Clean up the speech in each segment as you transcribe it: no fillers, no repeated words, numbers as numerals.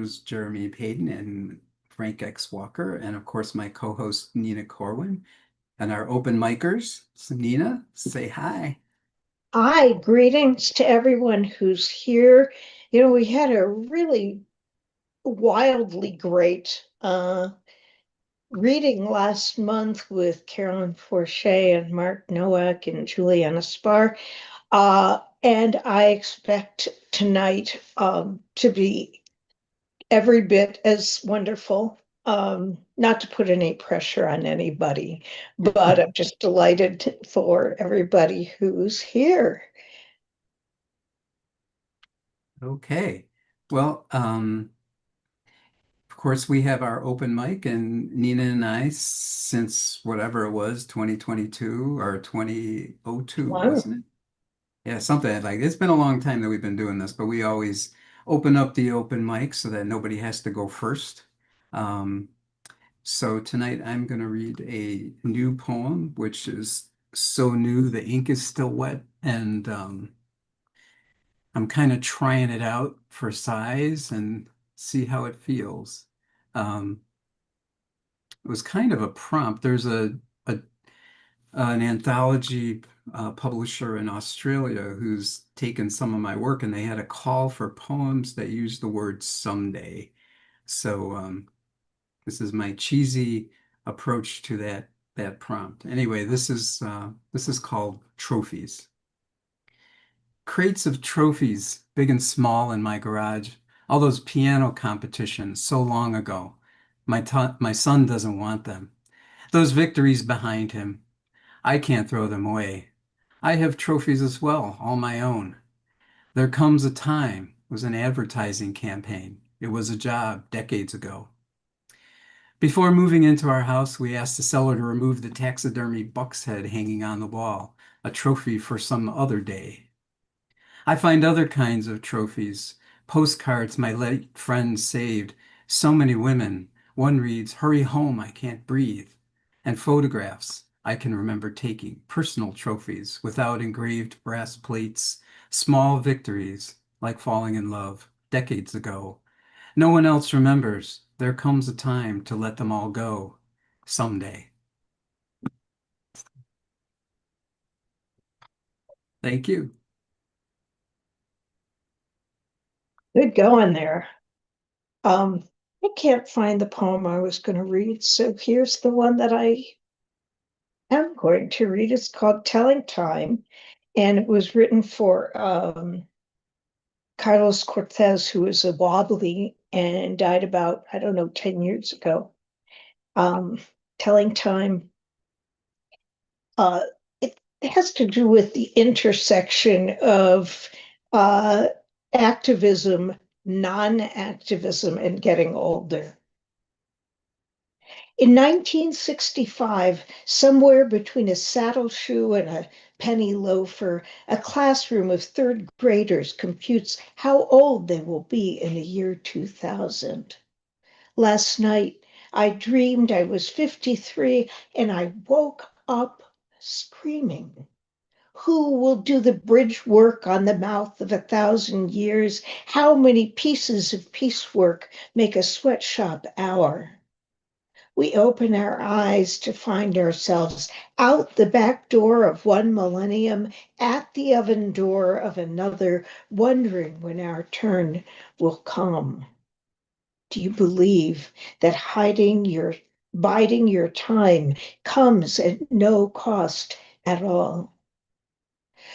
co-host Jeremy Paden and Frank X. Walker, and of course my co-host Nina Corwin, and our open micers. So Nina, say hi. Hi, greetings to everyone who's here. We had a really wildly great reading last month with Carolyn Forche and Mark Nowak and Juliana Spar. And I expect tonight to be every bit as wonderful. Not to put any pressure on anybody, but I'm just delighted for everybody who's here. Okay. Well, of course we have our open mic, and Nina and I, since whatever it was, 2022 or 2002, Wow. wasn't it? Yeah, something like it's been a long time that we've been doing this, but we always open up the open mic so that nobody has to go first. Um, So tonight I'm going to read a new poem, which is so new the ink is still wet, and I'm kind of trying it out for size and see how it feels. Um, it was kind of a prompt. There's a an anthology publisher in Australia who's taken some of my work, and they had a call for poems that use the word someday. So this is my cheesy approach to that prompt. Anyway, this is called Trophies. Crates of trophies, big and small, in my garage. All those piano competitions so long ago. My son doesn't want them. Those victories behind him. I can't throw them away. I have trophies as well, all my own. There comes a time was an advertising campaign. It was a job decades ago. Before moving into our house, we asked the seller to remove the taxidermy buck's head hanging on the wall, a trophy for some other day. I find other kinds of trophies, postcards my late friends saved, so many women. One reads, "Hurry home, I can't breathe," and photographs I can remember taking, personal trophies without engraved brass plates, small victories like falling in love decades ago. No one else remembers. There comes a time to let them all go. Someday. Thank you. Good going there. I can't find the poem I was going to read, so here's the one that I am going to read. It's called Telling Time, and it was written for Carlos Cortez, who was a wobbly and died about, I don't know, 10 years ago. Um, Telling Time, uh, it has to do with the intersection of uh, activism, non-activism, and getting older. In 1965, somewhere between a saddle shoe and a penny loafer, a classroom of third graders computes how old they will be in the year 2000. Last night, I dreamed I was 53 and I woke up screaming. Who will do the bridge work on the mouth of 1,000 years? How many pieces of piecework make a sweatshop hour? We open our eyes to find ourselves out the back door of one millennium, at the oven door of another, wondering when our turn will come. Do you believe that biding your time comes at no cost at all?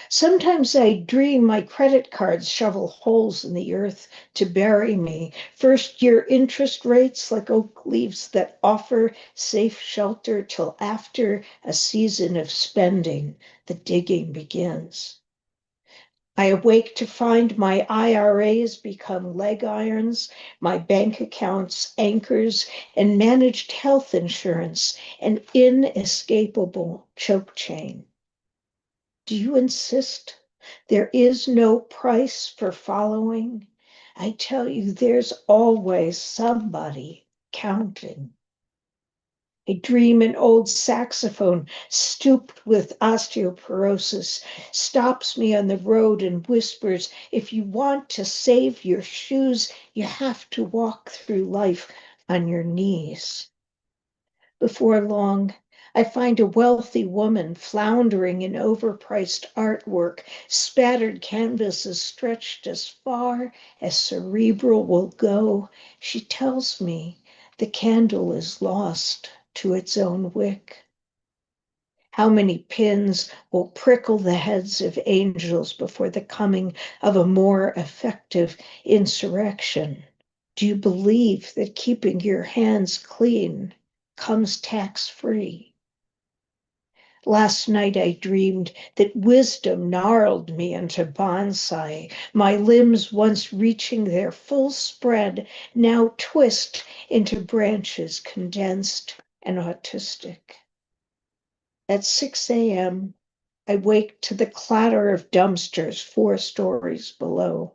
Sometimes I dream my credit cards shovel holes in the earth to bury me. First year interest rates like oak leaves that offer safe shelter till after a season of spending, the digging begins. I awake to find my IRAs become leg irons, my bank accounts anchors, and managed health insurance an inescapable choke chain. Do you insist there is no price for following? I tell you, there's always somebody counting. I dream an old saxophone stooped with osteoporosis stops me on the road and whispers, if you want to save your shoes, you have to walk through life on your knees. Before long, I find a wealthy woman floundering in overpriced artwork, spattered canvases stretched as far as cerebral will go. She tells me the candle is lost to its own wick. How many pins will prickle the heads of angels before the coming of a more effective insurrection? Do you believe that keeping your hands clean comes tax free? Last night I dreamed that wisdom gnarled me into bonsai. My limbs, once reaching their full spread, now twist into branches condensed and autistic. At 6 a.m., I wake to the clatter of dumpsters 4 stories below,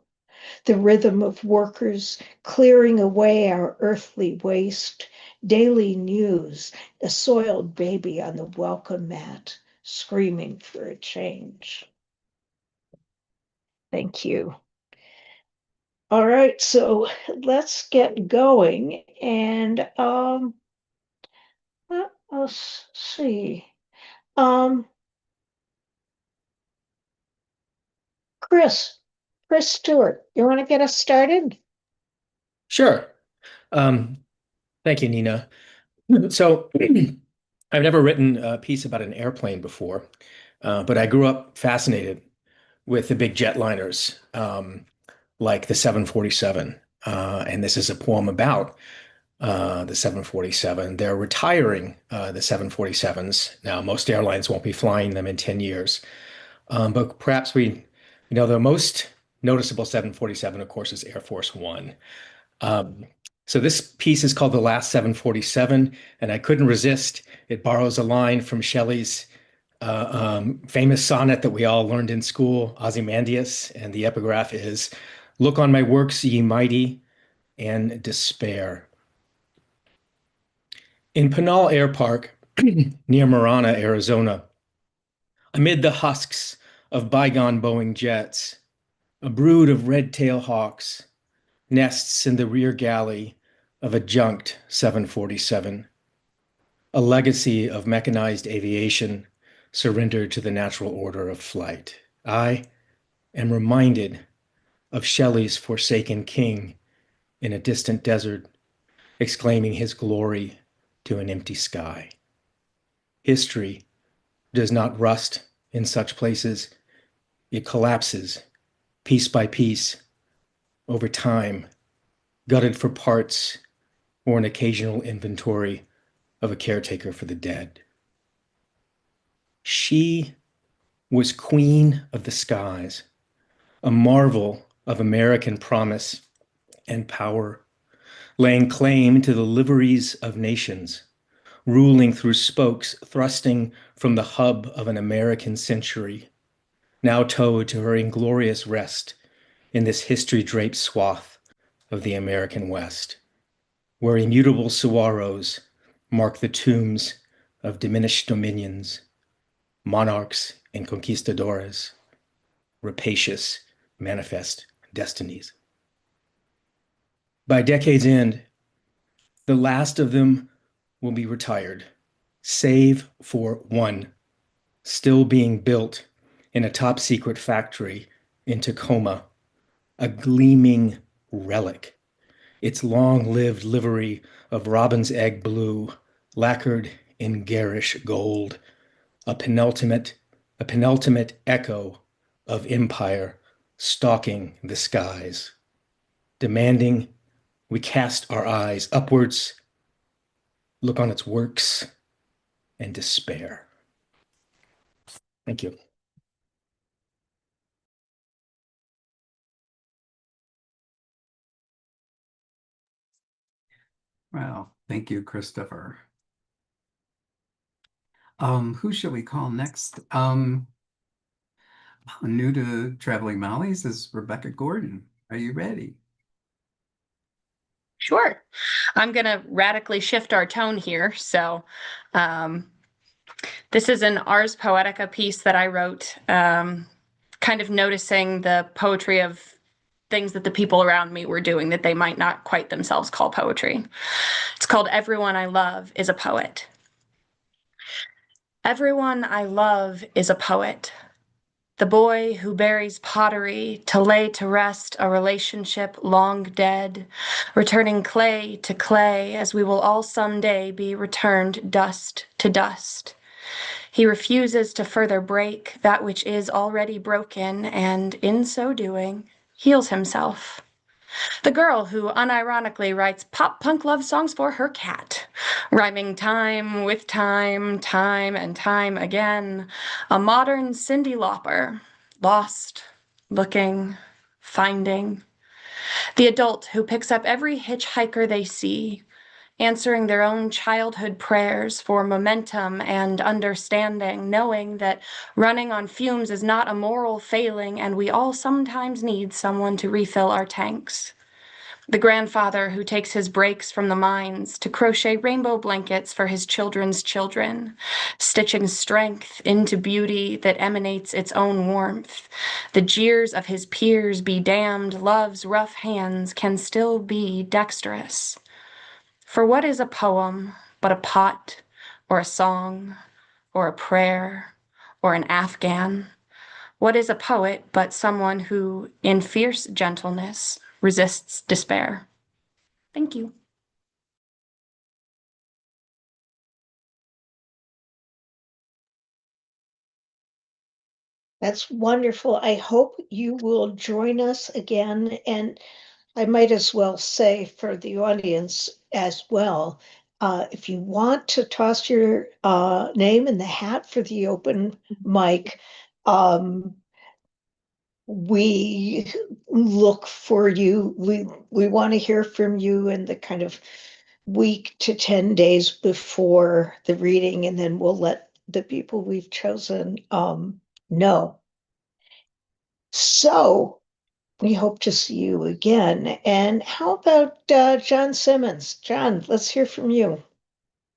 the rhythm of workers clearing away our earthly waste, daily news, a soiled baby on the welcome mat, screaming for a change. Thank you. All right, so let's get going. And let's see. Um, Chris, Chris Stewart, you want to get us started? Sure. Um, Thank you, Nina. So, I've never written a piece about an airplane before, but I grew up fascinated with the big jetliners, like the 747. And this is a poem about the 747. They're retiring the 747s. Now, most airlines won't be flying them in 10 years. But perhaps the most noticeable 747, of course, is Air Force One. Um, so this piece is called The Last 747, and I couldn't resist. It borrows a line from Shelley's famous sonnet that we all learned in school, Ozymandias, and the epigraph is, "Look on my works, ye mighty, and despair." In Pinal Air Park, near Marana, Arizona, amid the husks of bygone Boeing jets, a brood of red-tailed hawks nests in the rear galley of a junked 747, a legacy of mechanized aviation surrendered to the natural order of flight. I am reminded of Shelley's forsaken king in a distant desert, exclaiming his glory to an empty sky. History does not rust in such places. It collapses piece by piece over time, gutted for parts or an occasional inventory of a caretaker for the dead. She was queen of the skies, a marvel of American promise and power, laying claim to the liveries of nations, ruling through spokes thrusting from the hub of an American century, now towed to her inglorious rest in this history-draped swath of the American West, where immutable saguaros mark the tombs of diminished dominions, monarchs and conquistadores, rapacious manifest destinies. By decade's end, the last of them will be retired, save for one, still being built in a top secret factory in Tacoma, a gleaming relic, its long-lived livery of robin's egg blue, lacquered in garish gold, a penultimate echo of empire stalking the skies, demanding we cast our eyes upwards, look on its works, and despair. Thank you. Well, thank you, Christopher. Who shall we call next? New to Traveling Molly's is Rebecca Gordon. Are you ready? Sure. I'm going to radically shift our tone here. So, this is an Ars Poetica piece that I wrote, kind of noticing the poetry of things that the people around me were doing that they might not quite themselves call poetry. It's called Everyone I Love is a Poet. Everyone I love is a poet. The boy who buries pottery to lay to rest a relationship long dead, returning clay to clay as we will all someday be returned dust to dust. He refuses to further break that which is already broken and, in so doing, heals himself. The girl who unironically writes pop punk love songs for her cat, rhyming time with time, time and time again. A modern Cyndi Lauper, lost, looking, finding. The adult who picks up every hitchhiker they see, answering their own childhood prayers for momentum and understanding, knowing that running on fumes is not a moral failing and we all sometimes need someone to refill our tanks. The grandfather who takes his breaks from the mines to crochet rainbow blankets for his children's children, stitching strength into beauty that emanates its own warmth. The jeers of his peers be damned, love's rough hands can still be dexterous. For what is a poem but a pot, or a song, or a prayer, or an Afghan? What is a poet but someone who, in fierce gentleness, resists despair? Thank you. That's wonderful. I hope you will join us again. And I might as well say for the audience as well, if you want to toss your name in the hat for the open mic, we look for you. We want to hear from you in the kind of week to 10 days before the reading, and then we'll let the people we've chosen know. So we hope to see you again. And how about John Simmons? John, let's hear from you.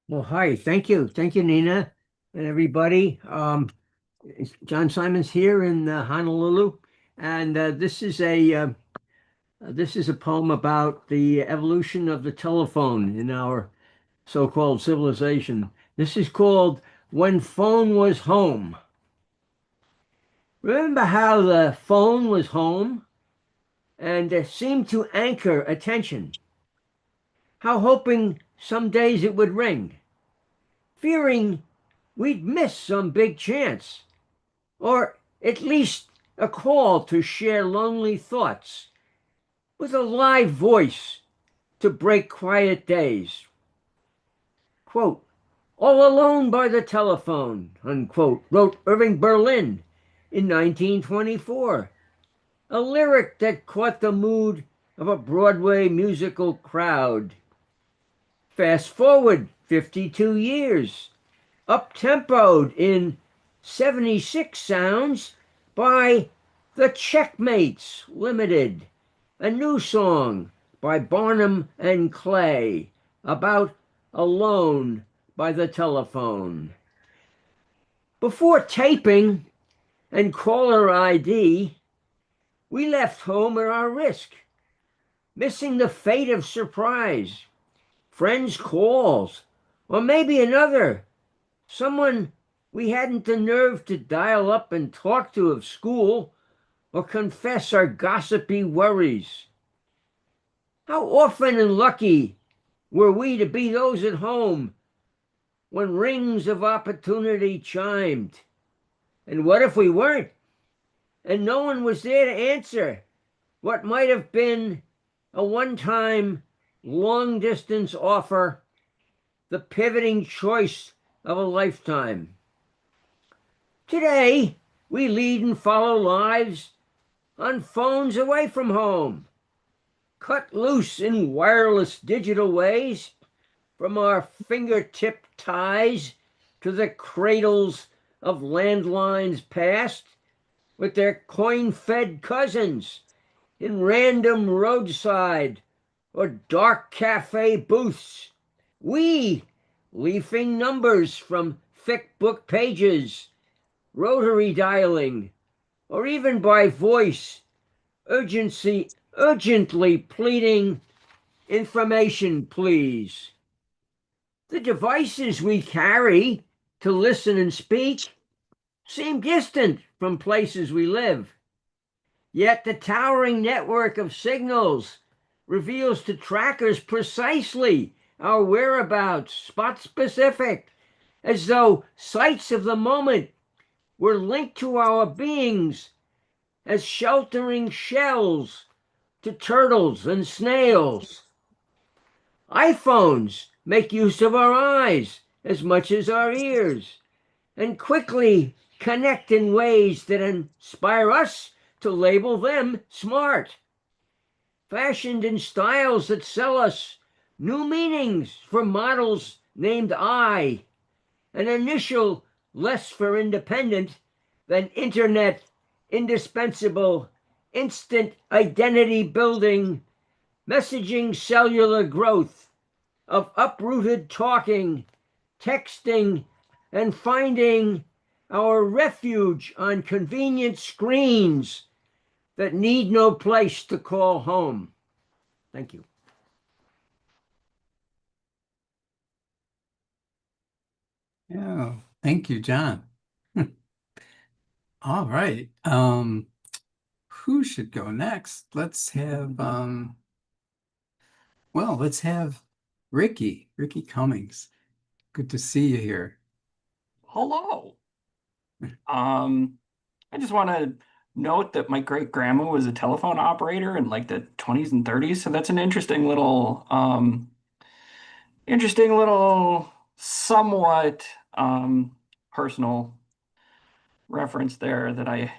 Well, hi. Thank you. Thank you, Nina, and everybody. It's John Simons here in Honolulu, and this is a poem about the evolution of the telephone in our so-called civilization. This is called When Phone Was Home. Remember how the phone was home and seemed to anchor attention? How hoping some days it would ring, fearing we'd miss some big chance, or at least a call to share lonely thoughts with a live voice to break quiet days. Quote, all alone by the telephone, unquote, wrote Irving Berlin in 1924, a lyric that caught the mood of a Broadway musical crowd. Fast forward 52 years, up-tempoed in 76 sounds by the Checkmates Limited, a new song by Barnum and Clay about alone by the telephone. Before taping and caller ID, we left home at our risk, missing the fate of surprise, friends' calls, or maybe someone we hadn't the nerve to dial up and talk to of school or confess our gossipy worries. How often and lucky were we to be those at home when rings of opportunity chimed? And what if we weren't, and no one was there to answer what might have been a one-time long-distance offer, the pivoting choice of a lifetime? Today, we lead and follow lives on phones away from home, cut loose in wireless digital ways from our fingertip ties to the cradles of landlines past with their coin-fed cousins in random roadside or dark cafe booths. We, leafing numbers from thick book pages, rotary dialing, or even by voice, urgently pleading, information, please. The devices we carry to listen and speak seem distant from places we live. Yet the towering network of signals reveals to trackers precisely our whereabouts, spot specific, as though sights of the moment were linked to our beings as sheltering shells to turtles and snails. iPhones make use of our eyes as much as our ears, and quickly connect in ways that inspire us to label them smart, fashioned in styles that sell us new meanings for models named I, an initial less for independent than internet indispensable, instant identity building, messaging cellular growth of uprooted talking, texting, and finding our refuge on convenient screens that need no place to call home. Thank you. Yeah, thank you, John. All right. Who should go next? Let's have Ricky Cummings. Good to see you here. Hello. I just want to note that my great grandma was a telephone operator in like the 20s and 30s, so that's an interesting little, somewhat personal reference there that I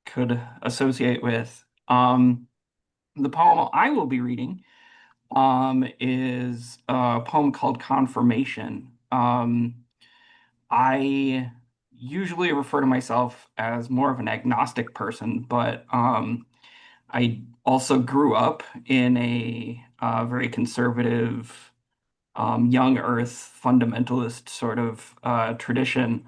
could associate with. The poem I will be reading is a poem called Confirmation. I usually refer to myself as more of an agnostic person, but I also grew up in a very conservative, young earth fundamentalist sort of tradition,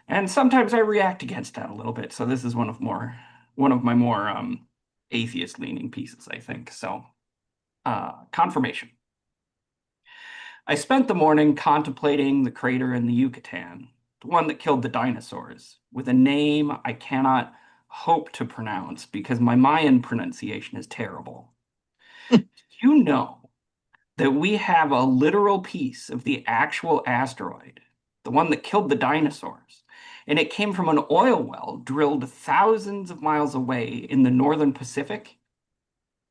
and sometimes I react against that a little bit. So this is one of my more atheist-leaning pieces, I think. So, confirmation. I spent the morning contemplating the crater in the Yucatan, the one that killed the dinosaurs, with a name I cannot hope to pronounce because my Mayan pronunciation is terrible. You know that we have a literal piece of the actual asteroid, the one that killed the dinosaurs, and it came from an oil well drilled thousands of miles away in the northern Pacific?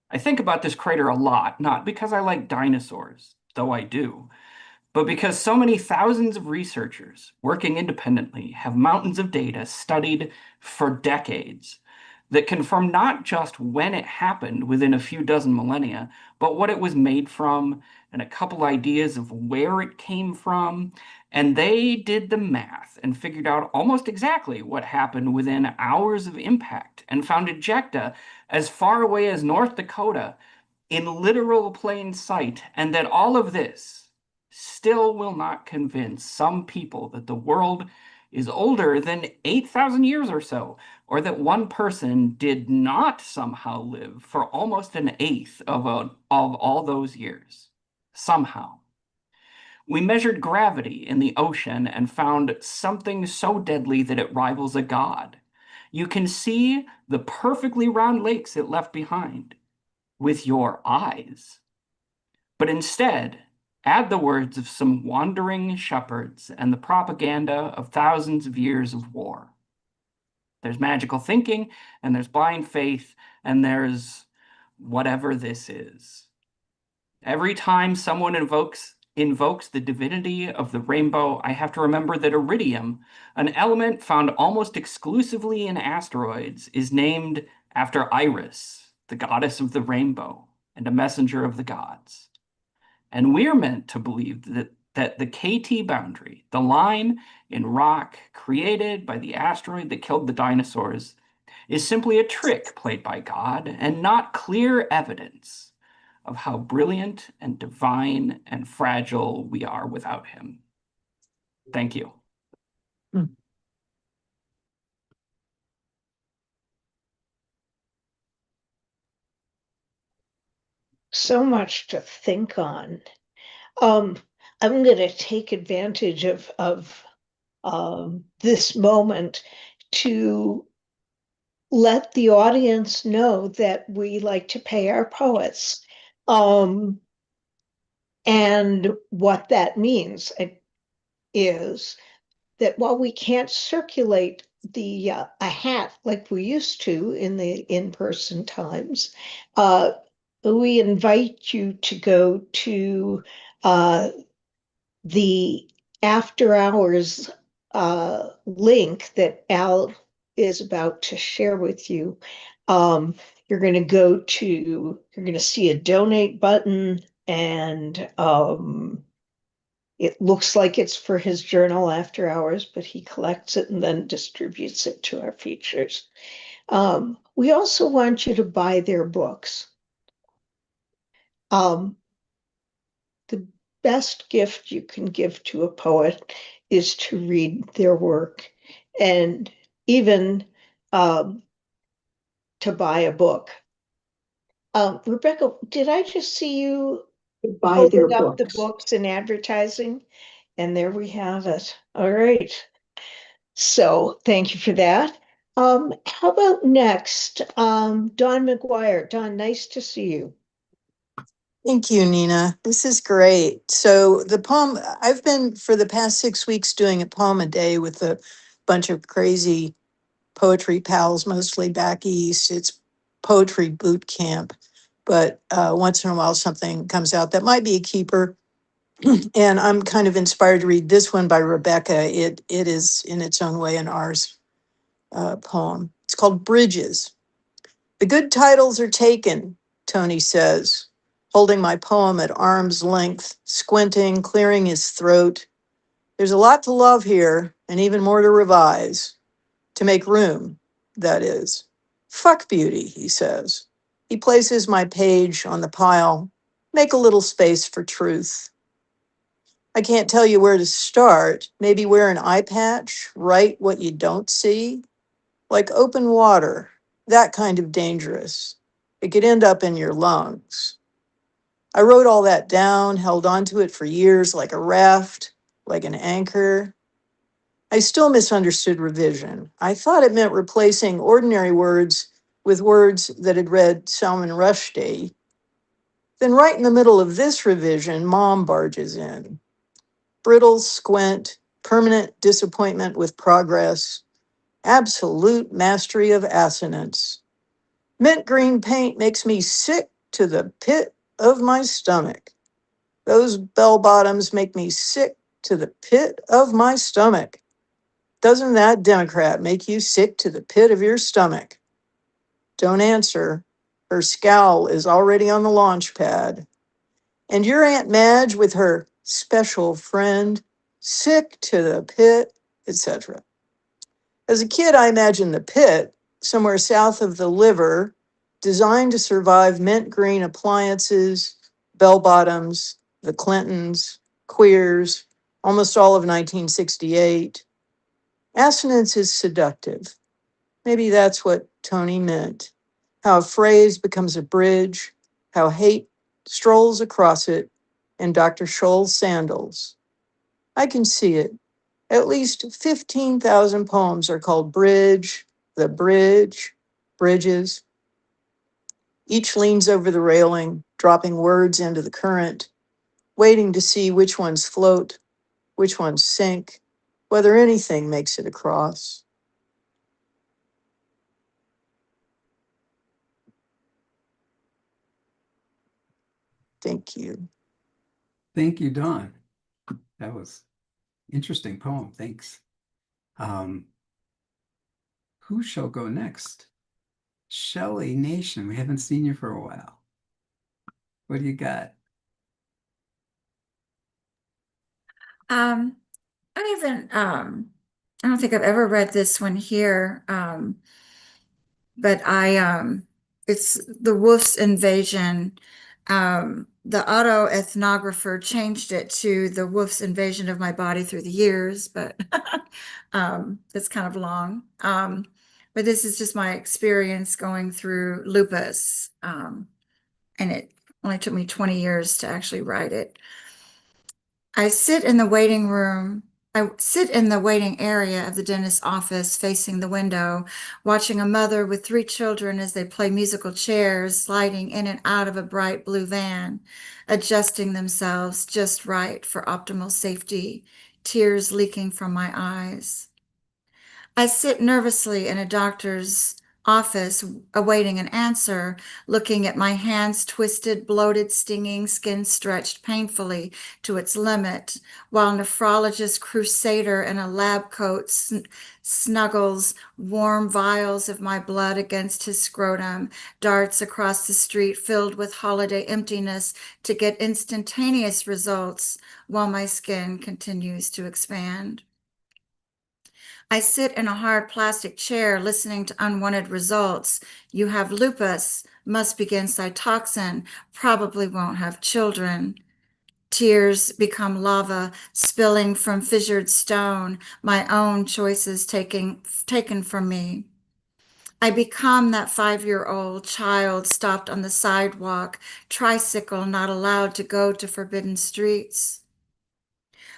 I think about this crater a lot, not because I like dinosaurs, though I do, but because so many thousands of researchers working independently have mountains of data studied for decades that confirm not just when it happened within a few dozen millennia, but what it was made from and a couple ideas of where it came from. And they did the math and figured out almost exactly what happened within hours of impact and found ejecta as far away as North Dakota in literal plain sight, and that all of this still will not convince some people that the world is older than 8,000 years or so, or that one person did not somehow live for almost an eighth of all those years. Somehow. We measured gravity in the ocean and found something so deadly that it rivals a god. You can see the perfectly round lakes it left behind with your eyes. But instead, add the words of some wandering shepherds and the propaganda of thousands of years of war. There's magical thinking, and there's blind faith, and there's whatever this is. Every time someone invokes the divinity of the rainbow, I have to remember that iridium, an element found almost exclusively in asteroids, is named after Iris, the goddess of the rainbow and a messenger of the gods. And we're meant to believe that the KT boundary, the line in rock created by the asteroid that killed the dinosaurs, is simply a trick played by God and not clear evidence of how brilliant and divine and fragile we are without him. Thank you. So much to think on. I'm going to take advantage of this moment to let the audience know that we like to pay our poets. And what that means is that while we can't circulate the a hat like we used to in the in-person times, we invite you to go to the after hours link that Al is about to share with you. You're going to you're going to see a donate button, and it looks like it's for his journal After Hours, but he collects it and then distributes it to our features. We also want you to buy their books. The best gift you can give to a poet is to read their work, and even to buy a book. Rebecca, did I just see you Buy their holding up the books. books in advertising? And there we have it. All right. So thank you for that. How about next? Don McGuire. Don, nice to see you. Thank you, Nina. This is great. So the poem, I've been for the past 6 weeks doing a poem a day with a bunch of crazy poetry pals, mostly back east. It's poetry boot camp, but once in a while something comes out that might be a keeper. And I'm kind of inspired to read this one by Rebecca. It is in its own way an ours poem. It's called Bridges. The good titles are taken, Tony says, holding my poem at arm's length, squinting, clearing his throat. There's a lot to love here, and even more to revise, to make room, that is. Fuck beauty, he says. He places my page on the pile. Make a little space for truth. I can't tell you where to start. Maybe wear an eye patch, write what you don't see, like open water, that kind of dangerous. It could end up in your lungs. I wrote all that down, held onto it for years like a raft, like an anchor. I still misunderstood revision. I thought it meant replacing ordinary words with words that had read Salman Rushdie. Then, right in the middle of this revision, mom barges in. Brittle squint, permanent disappointment with progress, absolute mastery of assonance. Mint green paint makes me sick to the pit of my stomach. Those bell bottoms make me sick to the pit of my stomach. Doesn't that Democrat make you sick to the pit of your stomach? Don't answer. Her scowl is already on the launch pad. And your Aunt Madge with her special friend, sick to the pit, etc. As a kid, I imagined the pit, somewhere south of the liver, designed to survive mint green appliances, bell bottoms, the Clintons, queers, almost all of 1968. Assonance is seductive. Maybe that's what Tony meant. How a phrase becomes a bridge, how hate strolls across it in Dr. Scholl's sandals. I can see it. At least 15,000 poems are called Bridge, The Bridge, Bridges. Each leans over the railing, dropping words into the current, waiting to see which ones float, which ones sink, whether anything makes it across. Thank you. Thank you, Dawn. That was interesting poem. Thanks. Who shall go next? Shelley Nation. We haven't seen you for a while. What do you got? I haven't, I don't think I've ever read this one here. But it's The Wolf's Invasion The autoethnographer changed it to the wolf's invasion of my body through the years, but it's kind of long. But this is just my experience going through lupus. And it only took me 20 years to actually write it. I sit in the waiting room. I sit in the waiting area of the dentist's office facing the window, watching a mother with 3 children as they play musical chairs, sliding in and out of a bright blue van, adjusting themselves just right for optimal safety, tears leaking from my eyes. I sit nervously in a doctor's office, awaiting an answer, looking at my hands twisted, bloated, stinging, skin stretched painfully to its limit, while nephrologist crusader in a lab coat snuggles warm vials of my blood against his scrotum, darts across the street filled with holiday emptiness to get instantaneous results while my skin continues to expand. I sit in a hard plastic chair listening to unwanted results. You have lupus, must begin cytoxin, probably won't have children. Tears become lava spilling from fissured stone, my own choices taken from me. I become that 5-year-old child stopped on the sidewalk, tricycle not allowed to go to forbidden streets.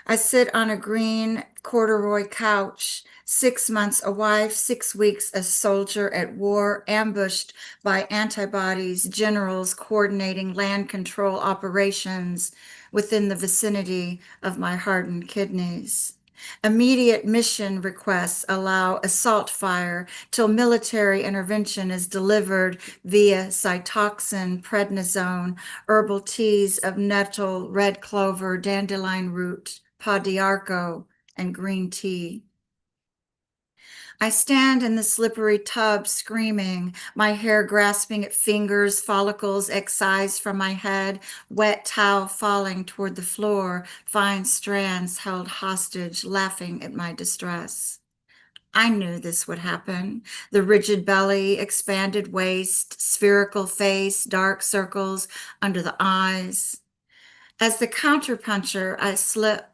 I sit on a green corduroy couch, 6 months a wife, 6 weeks a soldier at war, ambushed by antibodies, generals coordinating land control operations within the vicinity of my hardened kidneys. Immediate mission requests allow assault fire till military intervention is delivered via cytoxin, prednisone, herbal teas of nettle, red clover, dandelion root, pau d'arco, and green tea. I stand in the slippery tub screaming, my hair grasping at fingers, follicles excised from my head, wet towel falling toward the floor, fine strands held hostage, laughing at my distress. I knew this would happen. The rigid belly, expanded waist, spherical face, dark circles under the eyes. As the counterpuncher, I slip,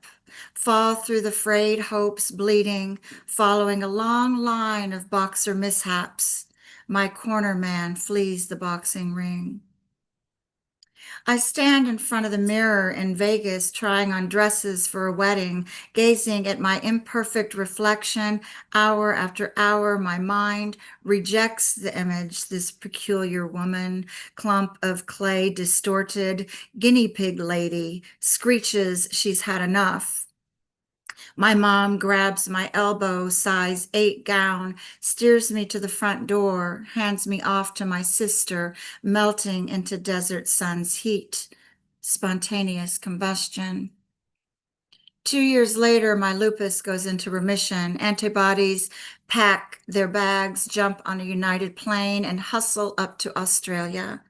fall through the frayed hopes bleeding, following a long line of boxer mishaps. My corner man flees the boxing ring. I stand in front of the mirror in Vegas trying on dresses for a wedding, gazing at my imperfect reflection. Hour after hour, my mind rejects the image, this peculiar woman, clump of clay distorted, guinea pig lady, screeches she's had enough. My mom grabs my elbow, size 8 gown, steers me to the front door, hands me off to my sister, melting into desert sun's heat. Spontaneous combustion. 2 years later, my lupus goes into remission. Antibodies pack their bags, jump on a United plane, and hustle up to Australia,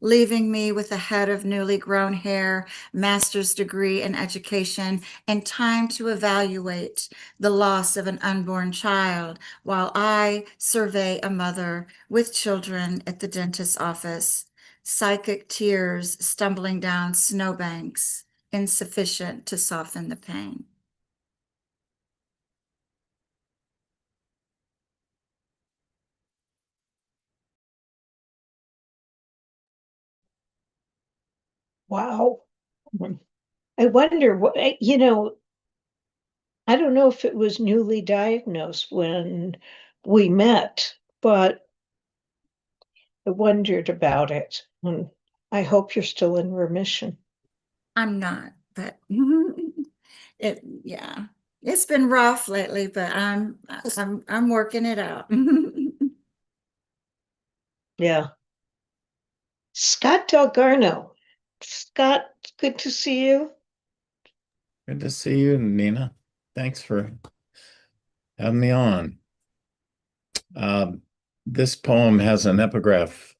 leaving me with a head of newly grown hair, master's degree in education, and time to evaluate the loss of an unborn child while I survey a mother with children at the dentist's office. Psychic tears stumbling down snowbanks, insufficient to soften the pain. Wow. I wonder what, I don't know if it was newly diagnosed when we met, but I wondered about it. And I hope you're still in remission. I'm not, but yeah, it's been rough lately, but I'm working it out. Yeah. Scott Delgarno. Scott, good to see you. Good to see you, Nina. Thanks for having me on. This poem has an epigraph.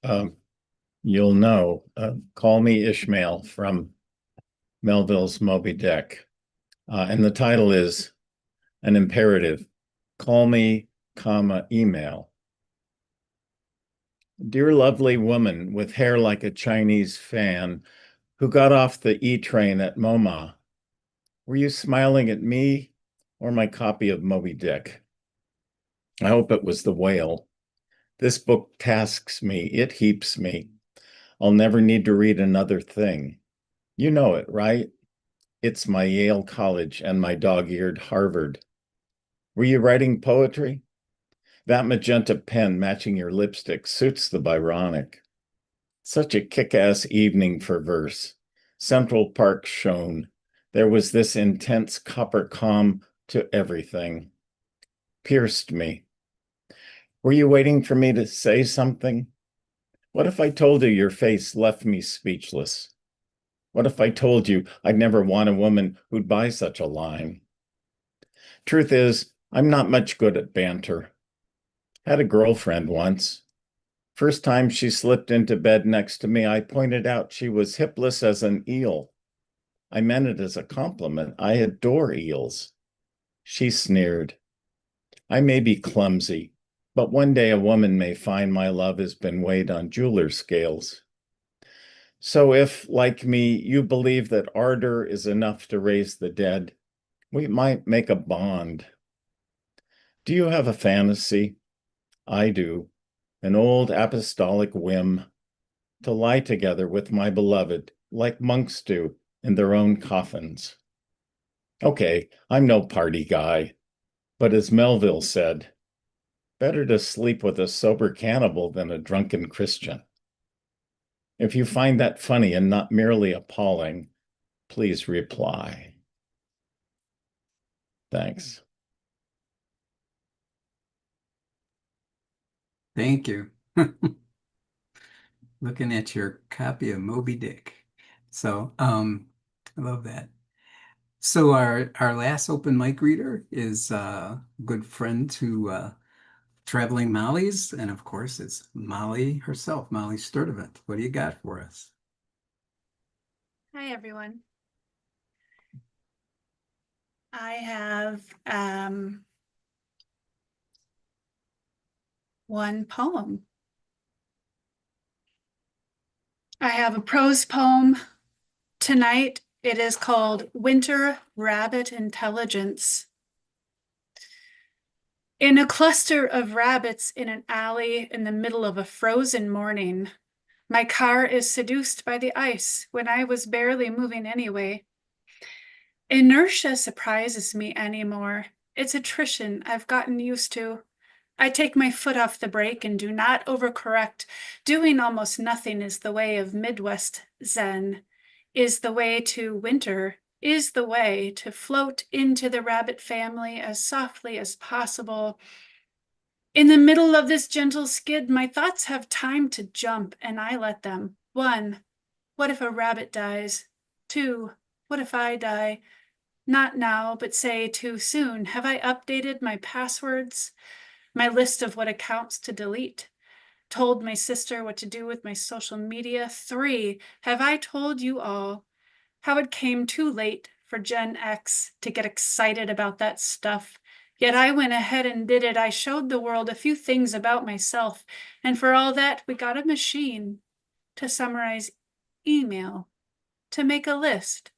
You'll know. Call me Ishmael from Melville's Moby Dick. And the title is an imperative. Call me, comma, email. Dear lovely woman with hair like a Chinese fan who got off the E train at MoMA, were you smiling at me or my copy of Moby Dick? I hope it was the whale. This book tasks me, it heaps me. I'll never need to read another thing. You know it, right? It's my Yale College and my dog-eared Harvard. Were you writing poetry? That magenta pen matching your lipstick suits the Byronic. Such a kick-ass evening for verse. Central Park shone. There was this intense copper calm to everything. Pierced me. Were you waiting for me to say something? What if I told you your face left me speechless? What if I told you I'd never want a woman who'd buy such a line? Truth is, I'm not much good at banter. Had a girlfriend once. First time she slipped into bed next to me, I pointed out she was hipless as an eel. I meant it as a compliment. I adore eels. She sneered. I may be clumsy, but one day a woman may find my love has been weighed on jeweler's scales. So if, like me, you believe that ardor is enough to raise the dead, we might make a bond. Do you have a fantasy? I do. An old apostolic whim to lie together with my beloved, like monks do in their own coffins. Okay, I'm no party guy, but as Melville said, better to sleep with a sober cannibal than a drunken Christian. If you find that funny and not merely appalling, please reply. Thanks. Thank you. Looking at your copy of Moby Dick. So, I love that. So our last open mic reader is a good friend to Traveling Molly's, and of course it's Molly herself, Molly Sturdivant. What do you got for us? Hi, everyone. I have one poem. I have a prose poem tonight. It is called Winter Rabbit Intelligence. In a cluster of rabbits in an alley in the middle of a frozen morning, my car is seduced by the ice when I was barely moving anyway. Inertia surprises me anymore. It's attrition I've gotten used to. I take my foot off the brake and do not overcorrect. Doing almost nothing is the way of Midwest Zen, is the way to winter, is the way to float into the rabbit family as softly as possible. In the middle of this gentle skid, my thoughts have time to jump, and I let them. 1, what if a rabbit dies? 2, what if I die? Not now, but say too soon. Have I updated my passwords? My list of what accounts to delete? Told my sister what to do with my social media? 3, have I told you all how it came too late for Gen X to get excited about that stuff? Yet I went ahead and did it. I showed the world a few things about myself. And for all that, we got a machine to summarize email, to make a list,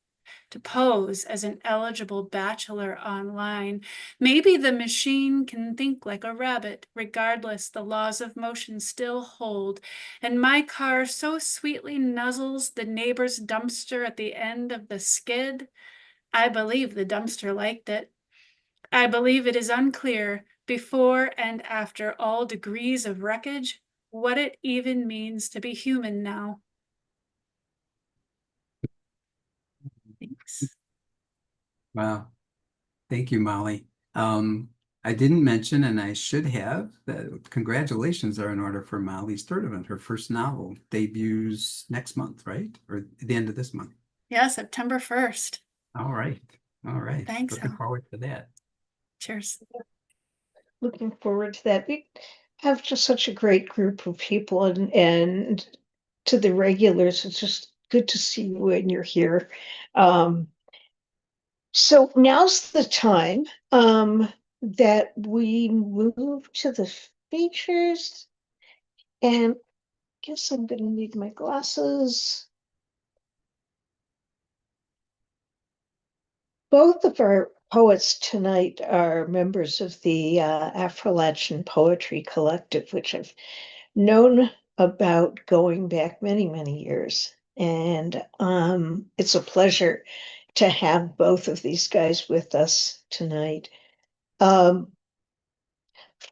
to pose as an eligible bachelor online. Maybe the machine can think like a rabbit. Regardless, the laws of motion still hold. And my car so sweetly nuzzles the neighbor's dumpster at the end of the skid. I believe the dumpster liked it. I believe it is unclear, before and after all degrees of wreckage, what it even means to be human now. Thanks. Wow. Thank you, Molly. I didn't mention, and I should have, that congratulations are in order for Molly Sturdivant. Her first novel debuts next month, right? Or at the end of this month. Yeah, September 1st. All right. All right. Thanks, Looking Al. forward to that. Cheers. Looking forward to that. We have just such a great group of people, and to the regulars, it's just good to see you when you're here. So now's the time that we move to the features. And guess I'm going to need my glasses. Both of our poets tonight are members of the Afro-Latin Poetry Collective, which I've known about going back many, many years. And it's a pleasure to have both of these guys with us tonight.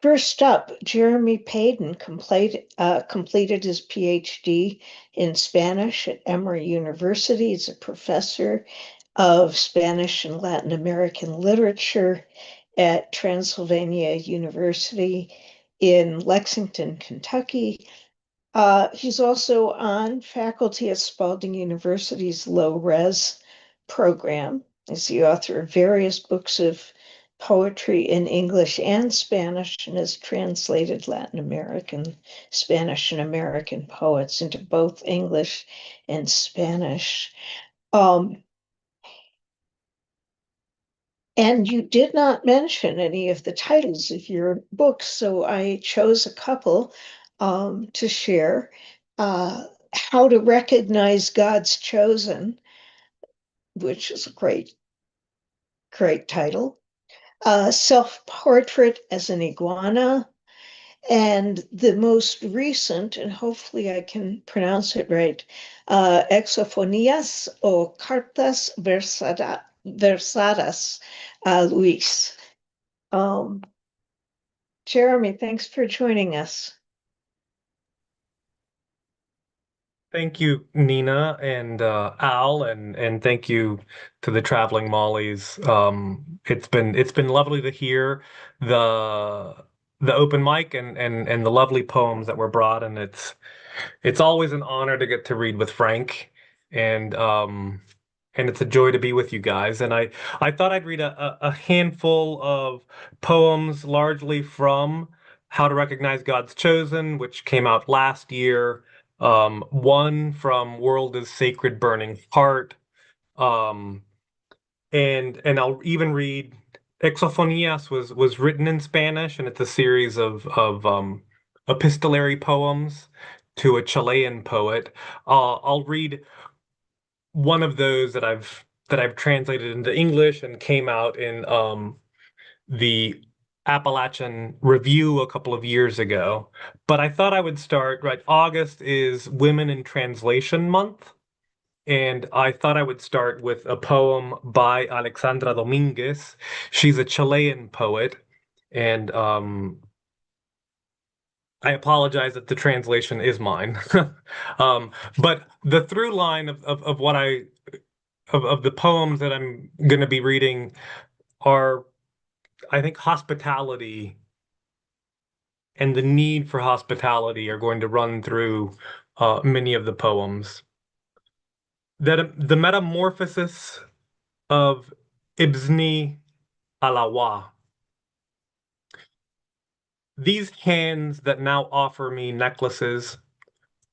First up, Jeremy Paden completed his PhD in Spanish at Emory University. He's a professor of Spanish and Latin American literature at Transylvania University in Lexington, Kentucky. He's also on faculty at Spalding University's Low Res program. He's the author of various books of poetry in English and Spanish and has translated Latin American, Spanish, and American poets into both English and Spanish. And you did not mention any of the titles of your books, so I chose a couple to share. How to Recognize God's Chosen, which is a great, great title. Self-Portrait as an Iguana. And the most recent, and hopefully I can pronounce it right, Exofonías o Cartas Versadas, Luis. Jeremy, thanks for joining us. Thank you, Nina and Al, and thank you to the Traveling Mollies. It's been lovely to hear the the open mic and the lovely poems that were brought, and it's always an honor to get to read with Frank, and um and it's a joy to be with you guys. And I thought I'd read a handful of poems, largely from How to Recognize God's Chosen, which came out last year. One from World is Sacred Burning Heart. Um, and I'll even read Exofonias was written in Spanish, and it's a series of epistolary poems to a Chilean poet. I'll read one of those that I've translated into English and came out in the Appalachian Review a couple of years ago. But I thought I would start, right. August is Women in Translation Month, and I thought I would start with a poem by Alexandra Dominguez. She's a Chilean poet, and I apologize that the translation is mine. But the through line of what of the poems that I'm going to be reading are, I think, hospitality and the need for hospitality are going to run through many of the poems. That the metamorphosis of Ibzni Alawa. These hands that now offer me necklaces,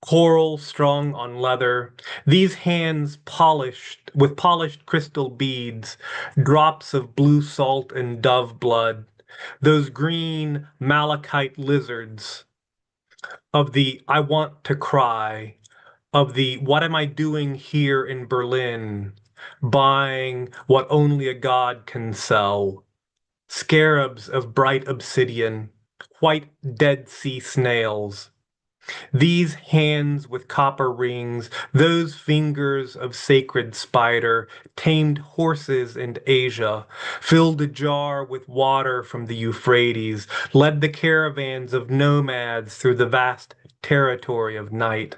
coral strung on leather, these hands polished with polished crystal beads, drops of blue salt and dove blood, those green malachite lizards of the I want to cry, of the what am I doing here in Berlin, buying what only a god can sell, scarabs of bright obsidian, white Dead Sea snails. These hands with copper rings, those fingers of sacred spider, tamed horses in Asia, filled a jar with water from the Euphrates, led the caravans of nomads through the vast territory of night.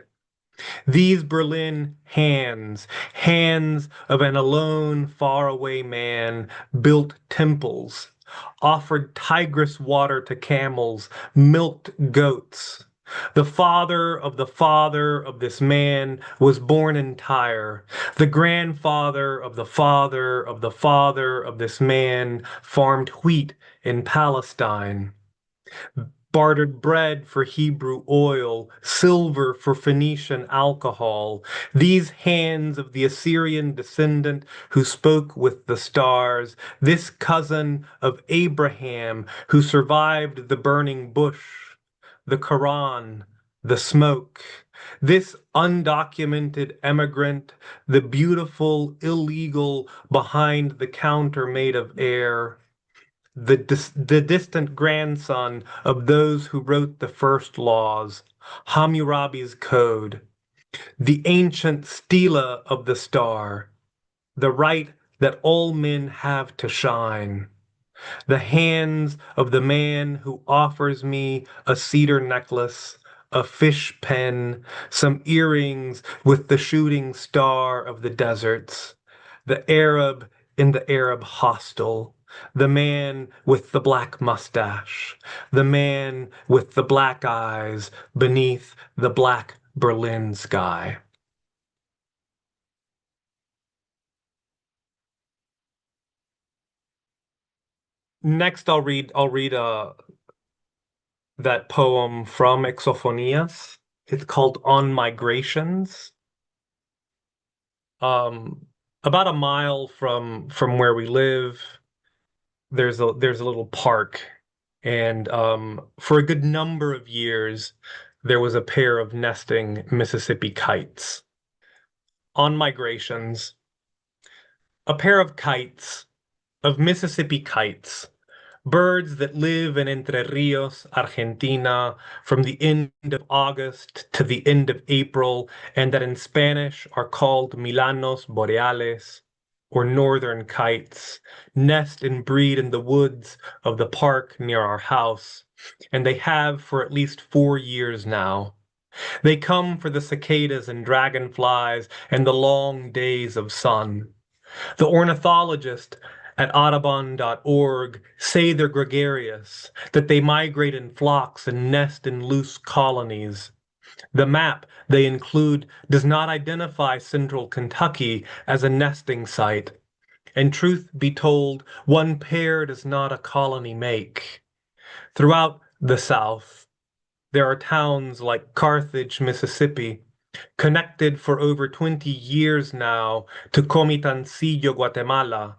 These Berlin hands, hands of an alone, faraway man, built temples, offered Tigris water to camels, milked goats. The father of this man was born in Tyre. The grandfather of the father of the father of this man farmed wheat in Palestine, bartered bread for Hebrew oil, silver for Phoenician alcohol. These hands of the Assyrian descendant who spoke with the stars, this cousin of Abraham who survived the burning bush, the Quran, the smoke. This undocumented emigrant, the beautiful illegal behind the counter made of air, the distant grandson of those who wrote the first laws, Hammurabi's code, the ancient stela of the star, the right that all men have to shine, the hands of the man who offers me a cedar necklace, a fish pen, some earrings with the shooting star of the deserts, the Arab in the Arab hostel, the man with the black mustache, the man with the black eyes beneath the black Berlin sky. Next, I'll read that poem from Exophonias. It's called On Migrations. About a mile from where we live, there's a little park, and for a good number of years, there was a pair of nesting Mississippi kites. On Migrations, a pair of kites, of Mississippi kites, birds that live in Entre Rios, Argentina, from the end of August to the end of April, and that in Spanish are called Milanos boreales, or northern kites, nest and breed in the woods of the park near our house, and they have for at least 4 years now. They come for the cicadas and dragonflies and the long days of sun. The ornithologists at audubon.org say they're gregarious, that they migrate in flocks and nest in loose colonies. The map they include does not identify central Kentucky as a nesting site. And truth be told, one pair does not a colony make. Throughout the South, there are towns like Carthage, Mississippi, connected for over 20 years now to Comitancillo, Guatemala.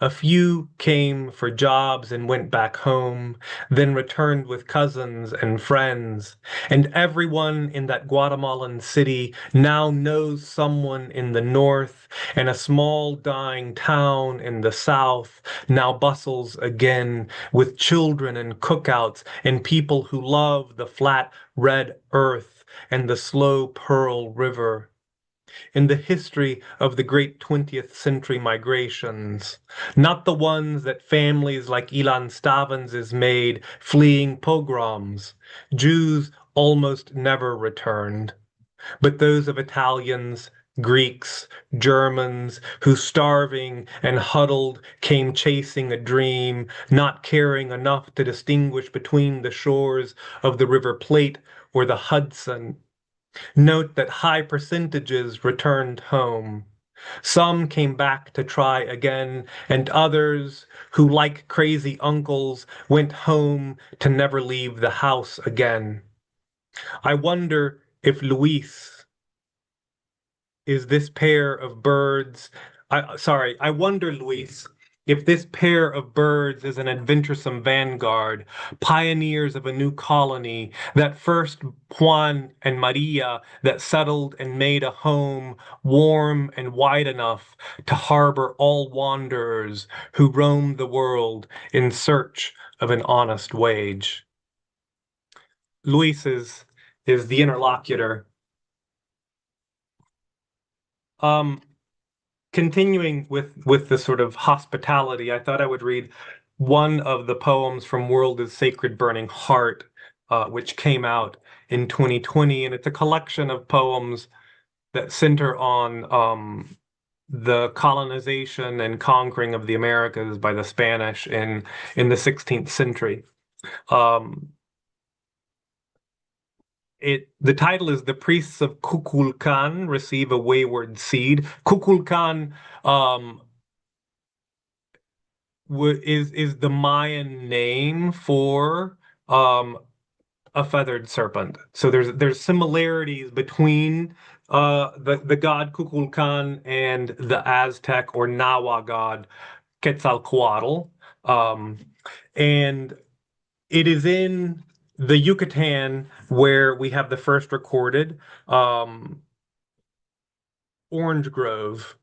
A few came for jobs and went back home, then returned with cousins and friends. And everyone in that Guatemalan city now knows someone in the north, and a small dying town in the south now bustles again with children and cookouts and people who love the flat red earth and the slow Pearl River. In the history of the great 20th century migrations, not the ones that families like Ilan Stavans' made fleeing pogroms. Jews almost never returned, but those of Italians, Greeks, Germans, who starving and huddled came chasing a dream, not caring enough to distinguish between the shores of the River Plate or the Hudson. Note that high percentages returned home. Some came back to try again, and others, who like crazy uncles, went home to never leave the house again. I wonder if Luis is this pair of birds. I wonder, Luis, if this pair of birds is an adventuresome vanguard, pioneers of a new colony, that first Juan and Maria that settled and made a home warm and wide enough to harbor all wanderers who roam the world in search of an honest wage. Luis is the interlocutor. Continuing with the sort of hospitality, I thought I would read one of the poems from World is Sacred Burning Heart, which came out in 2020, and it's a collection of poems that center on the colonization and conquering of the Americas by the Spanish in the 16th century. The title is The Priests of Kukulkan Receive a Wayward Seed. Kukulkan is the Mayan name for a feathered serpent. So there's similarities between the god Kukulkan and the Aztec or Nahua god Quetzalcoatl. And it is in the Yucatan, where we have the first recorded orange grove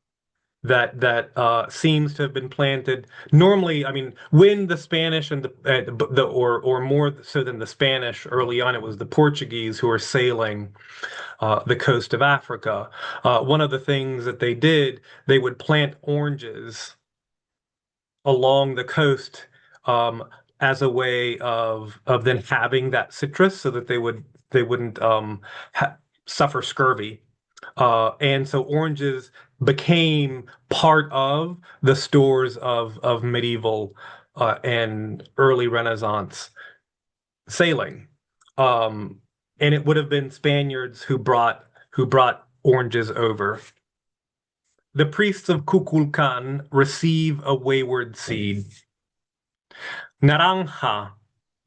that seems to have been planted. Normally, I mean, when the Spanish and the or more so than the Spanish early on, it was the Portuguese who were sailing the coast of Africa. One of the things that they did, they would plant oranges along the coast as a way of then having that citrus so that they wouldn't suffer scurvy. And so oranges became part of the stores of medieval and early Renaissance sailing. And it would have been Spaniards who brought oranges over. The priests of Kukulkan receive a wayward seed. Naranja,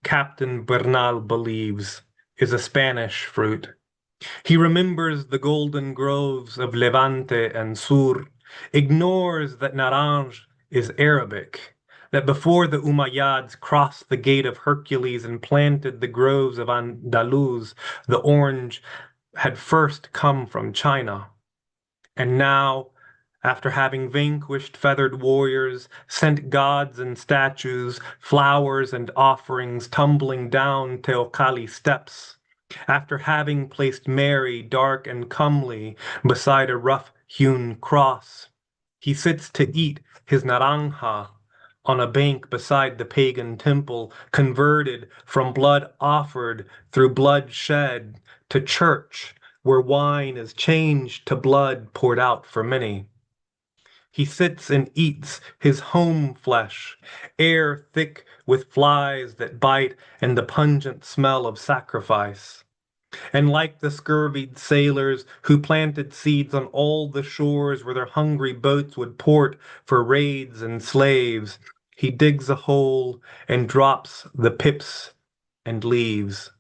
Captain Bernal believes, is a Spanish fruit. He remembers the golden groves of Levante and Sur, ignores that Naranj is Arabic, that before the Umayyads crossed the gate of Hercules and planted the groves of Andalus, the orange had first come from China. And now, after having vanquished feathered warriors, sent gods and statues, flowers and offerings tumbling down Teocalli steps, after having placed Mary, dark and comely, beside a rough-hewn cross, he sits to eat his naranja on a bank beside the pagan temple, converted from blood offered through blood shed to church, where wine is changed to blood poured out for many. He sits and eats his home flesh, air thick with flies that bite and the pungent smell of sacrifice. And like the scurvied sailors who planted seeds on all the shores where their hungry boats would port for raids and slaves, he digs a hole and drops the pips and leaves.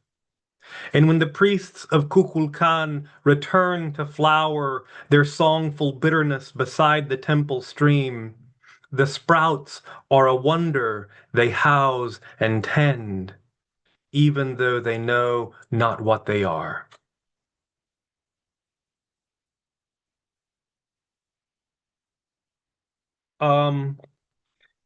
And when the priests of Kukulkan return to flower their songful bitterness beside the temple stream, the sprouts are a wonder they house and tend, even though they know not what they are. Um,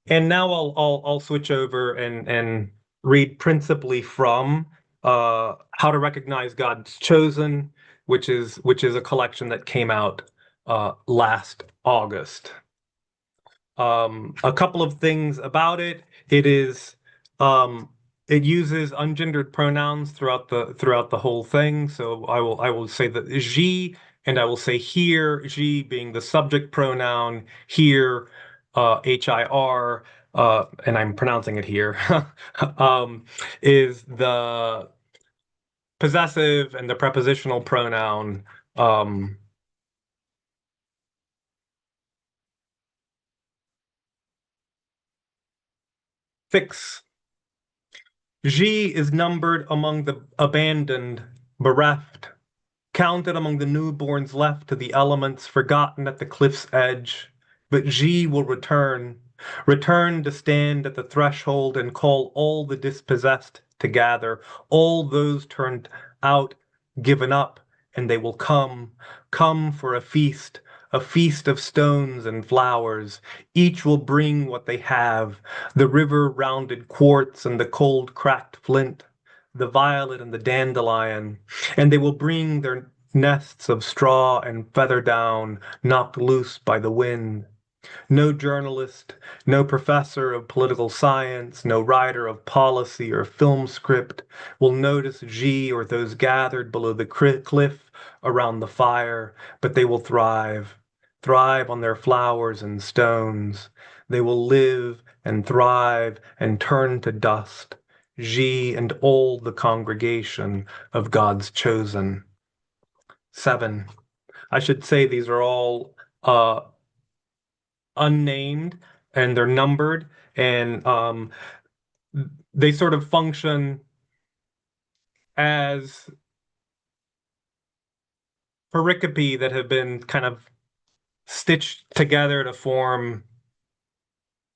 and now I'll switch over and read principally from How to Recognize God's Chosen, which is a collection that came out last August. A couple of things about it. It uses ungendered pronouns throughout the whole thing. So I will say that she, and I will say here, she being the subject pronoun, here, HIR, and I'm pronouncing it here, is the possessive, and the prepositional pronoun fix. She is numbered among the abandoned, bereft, counted among the newborns left to the elements, forgotten at the cliff's edge. But she will return to stand at the threshold and call all the dispossessed to gather, all those turned out, given up, and they will come for a feast of stones and flowers. Each will bring what they have, the river-rounded quartz and the cold cracked flint, the violet and the dandelion, and they will bring their nests of straw and feather down, knocked loose by the wind. No journalist, no professor of political science, no writer of policy or film script will notice G or those gathered below the cliff around the fire, but they will thrive on their flowers and stones. They will live and thrive and turn to dust. G and all the congregation of God's chosen. 7. I should say these are all unnamed, and they're numbered, and they sort of function as pericope that have been kind of stitched together to form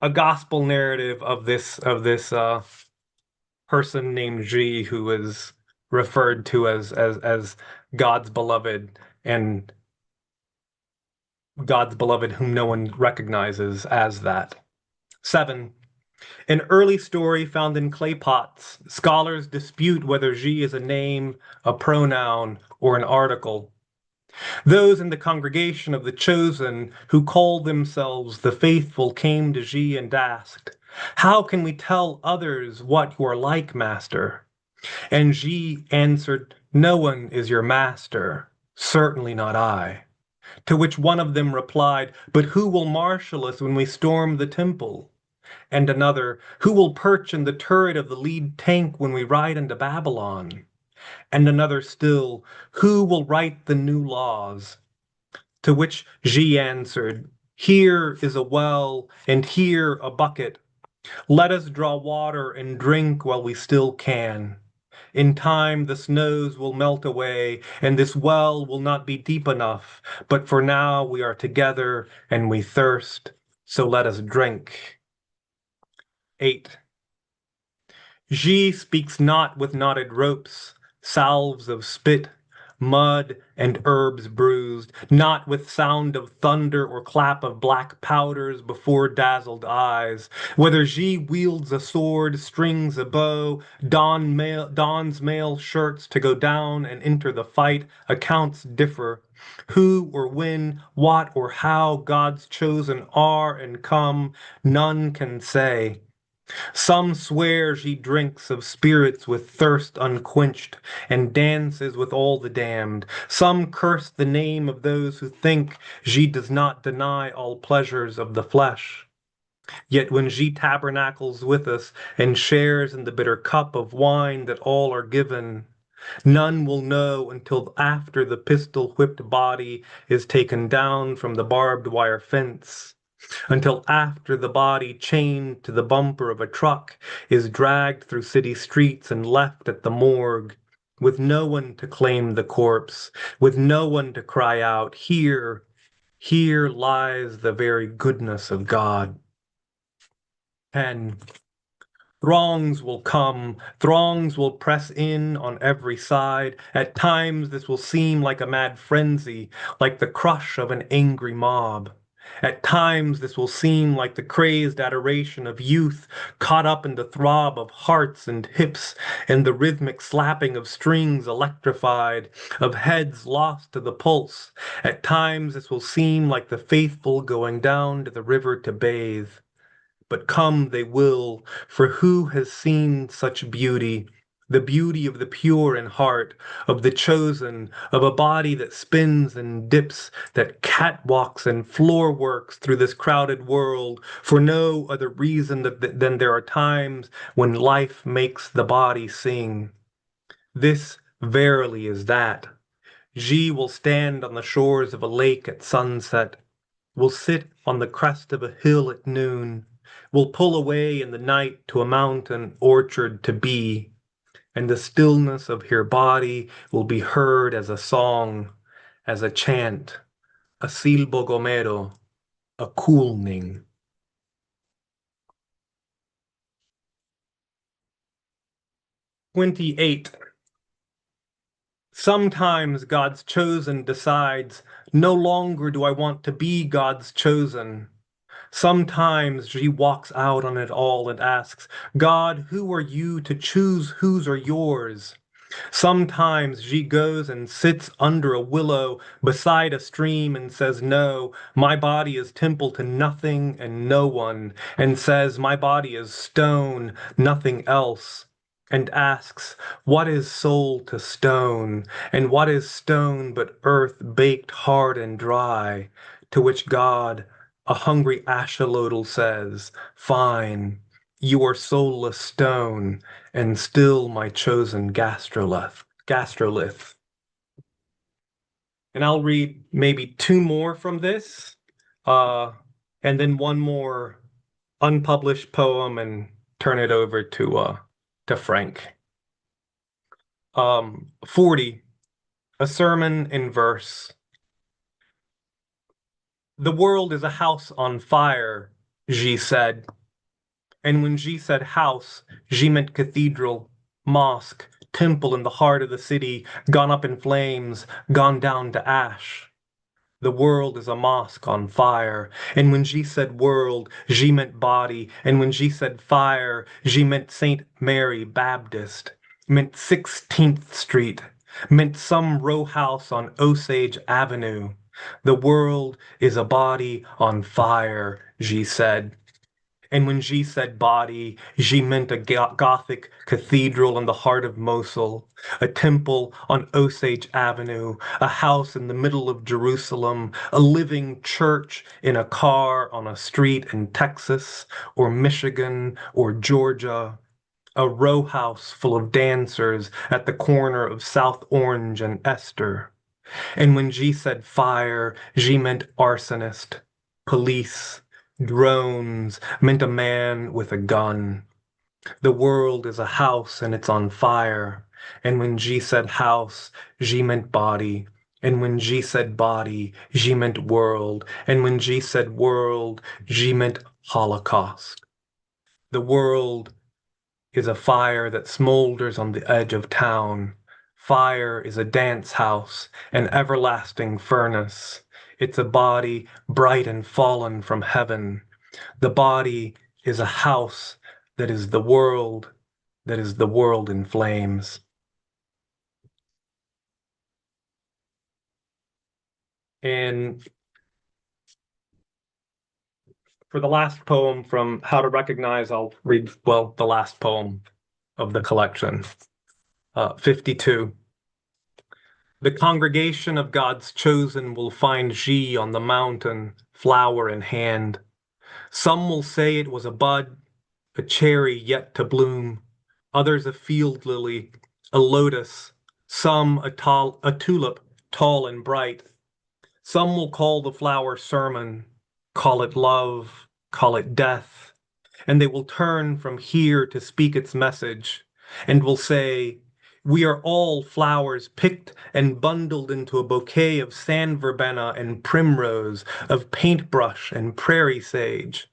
a gospel narrative of this person named G who is referred to as God's beloved, and God's beloved whom no one recognizes as that. 7. An early story found in clay pots. Scholars dispute whether G is a name, a pronoun, or an article. Those in the congregation of the chosen who called themselves the faithful came to G and asked, "How can we tell others what you are like, master?" And G answered, "No one is your master, certainly not I." To which one of them replied, "But who will marshal us when we storm the temple?" And another, "Who will perch in the turret of the lead tank when we ride into Babylon?" And another still, "Who will write the new laws?" To which Xi answered, "Here is a well, and here a bucket. Let us draw water and drink while we still can. In time the snows will melt away, and this well will not be deep enough, but for now we are together and we thirst, so let us drink." 8. Xi speaks not with knotted ropes, salves of spit, mud, and herbs bruised, not with sound of thunder or clap of black powders before dazzled eyes. Whether Xi wields a sword, strings a bow, dons mail shirts to go down and enter the fight, accounts differ. Who or when, what or how God's chosen are and come, none can say. Some swear she drinks of spirits with thirst unquenched, and dances with all the damned. Some curse the name of those who think she does not deny all pleasures of the flesh. Yet when she tabernacles with us and shares in the bitter cup of wine that all are given, none will know until after the pistol-whipped body is taken down from the barbed wire fence, until after the body chained to the bumper of a truck is dragged through city streets and left at the morgue, with no one to claim the corpse, with no one to cry out, "Here, here lies the very goodness of God." 10. Throngs will come, throngs will press in on every side. At times this will seem like a mad frenzy, like the crush of an angry mob. At times this will seem like the crazed adoration of youth caught up in the throb of hearts and hips and the rhythmic slapping of strings electrified, of heads lost to the pulse. At times this will seem like the faithful going down to the river to bathe. But come they will, for who has seen such beauty? The beauty of the pure in heart, of the chosen, of a body that spins and dips, that catwalks and floor works through this crowded world, for no other reason than there are times when life makes the body sing. This verily is that. Xi will stand on the shores of a lake at sunset, will sit on the crest of a hill at noon, will pull away in the night to a mountain orchard to be, and the stillness of her body will be heard as a song, as a chant, a silbo gomero, a cooling. 28. Sometimes God's chosen decides, no longer do I want to be God's chosen. Sometimes she walks out on it all and asks, "God, who are you to choose whose are yours?" Sometimes she goes and sits under a willow beside a stream and says, "No, my body is temple to nothing and no one," and says, "My body is stone, nothing else," and asks, "What is soul to stone? And what is stone but earth baked hard and dry?" To which God, a hungry axolotl, says, "Fine, you are soulless stone, and still my chosen gastrolith." And I'll read maybe two more from this, and then one more unpublished poem and turn it over to Frank. 40, a sermon in verse. The world is a house on fire, Xi said. And when she said house, she meant cathedral, mosque, temple in the heart of the city, gone up in flames, gone down to ash. The world is a mosque on fire. And when she said world, she meant body. And when she said fire, she meant St. Mary Baptist, meant 16th Street, meant some row house on Osage Avenue. The world is a body on fire, she said. And when she said body, she meant a Gothic cathedral in the heart of Mosul, a temple on Osage Avenue, a house in the middle of Jerusalem, a living church in a car on a street in Texas or Michigan or Georgia, a row house full of dancers at the corner of South Orange and Esther. And when G said fire, G meant arsonist, police, drones, meant a man with a gun. The world is a house and it's on fire. And when G said house, G meant body. And when G said body, G meant world. And when G said world, G meant Holocaust. The world is a fire that smolders on the edge of town. Fire is a dance house, an everlasting furnace. It's a body bright and fallen from heaven. The body is a house that is the world, that is the world in flames. And for the last poem from How to Recognize, I'll read, well, the last poem of the collection, 52. The congregation of God's chosen will find Xi on the mountain, flower in hand. Some will say it was a bud, a cherry yet to bloom, others a field lily, a lotus, some a tulip, tall and bright. Some will call the flower sermon, call it love, call it death, and they will turn from here to speak its message, and will say, we are all flowers picked and bundled into a bouquet of sand verbena and primrose, of paintbrush and prairie sage.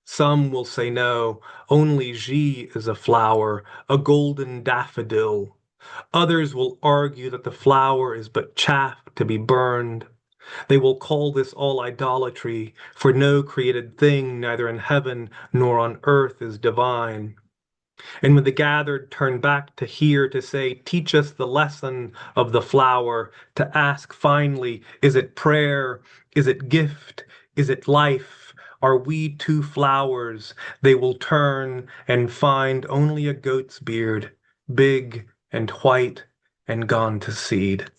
Some will say no, only G is a flower, a golden daffodil. Others will argue that the flower is but chaff to be burned. They will call this all idolatry, for no created thing, neither in heaven nor on earth, is divine. And when the gathered turn back to hear, to say, teach us the lesson of the flower, to ask finally, is it prayer? Is it gift? Is it life? Are we two flowers? They will turn and find only a goat's beard, big and white and gone to seed.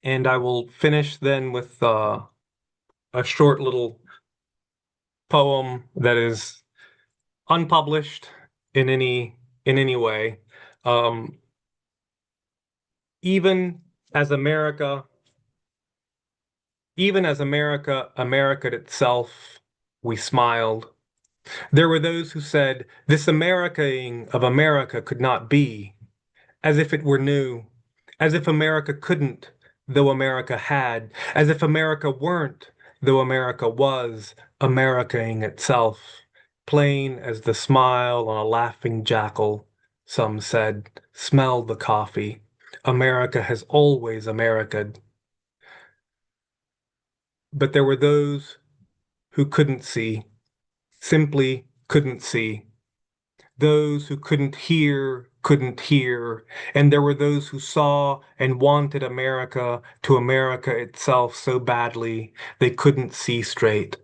And I will finish then with a short little poem that is unpublished in any way. Um, even as America, America itself, we smiled. There were those who said this Americaing of America could not be, as if it were new, as if America couldn't, though America had, as if America weren't, though America was, Americaing itself, plain as the smile on a laughing jackal. Some said, smell the coffee. America has always Americaed. But there were those who couldn't see, simply couldn't see. Those who couldn't hear, and there were those who saw and wanted America to America itself so badly they couldn't see straight.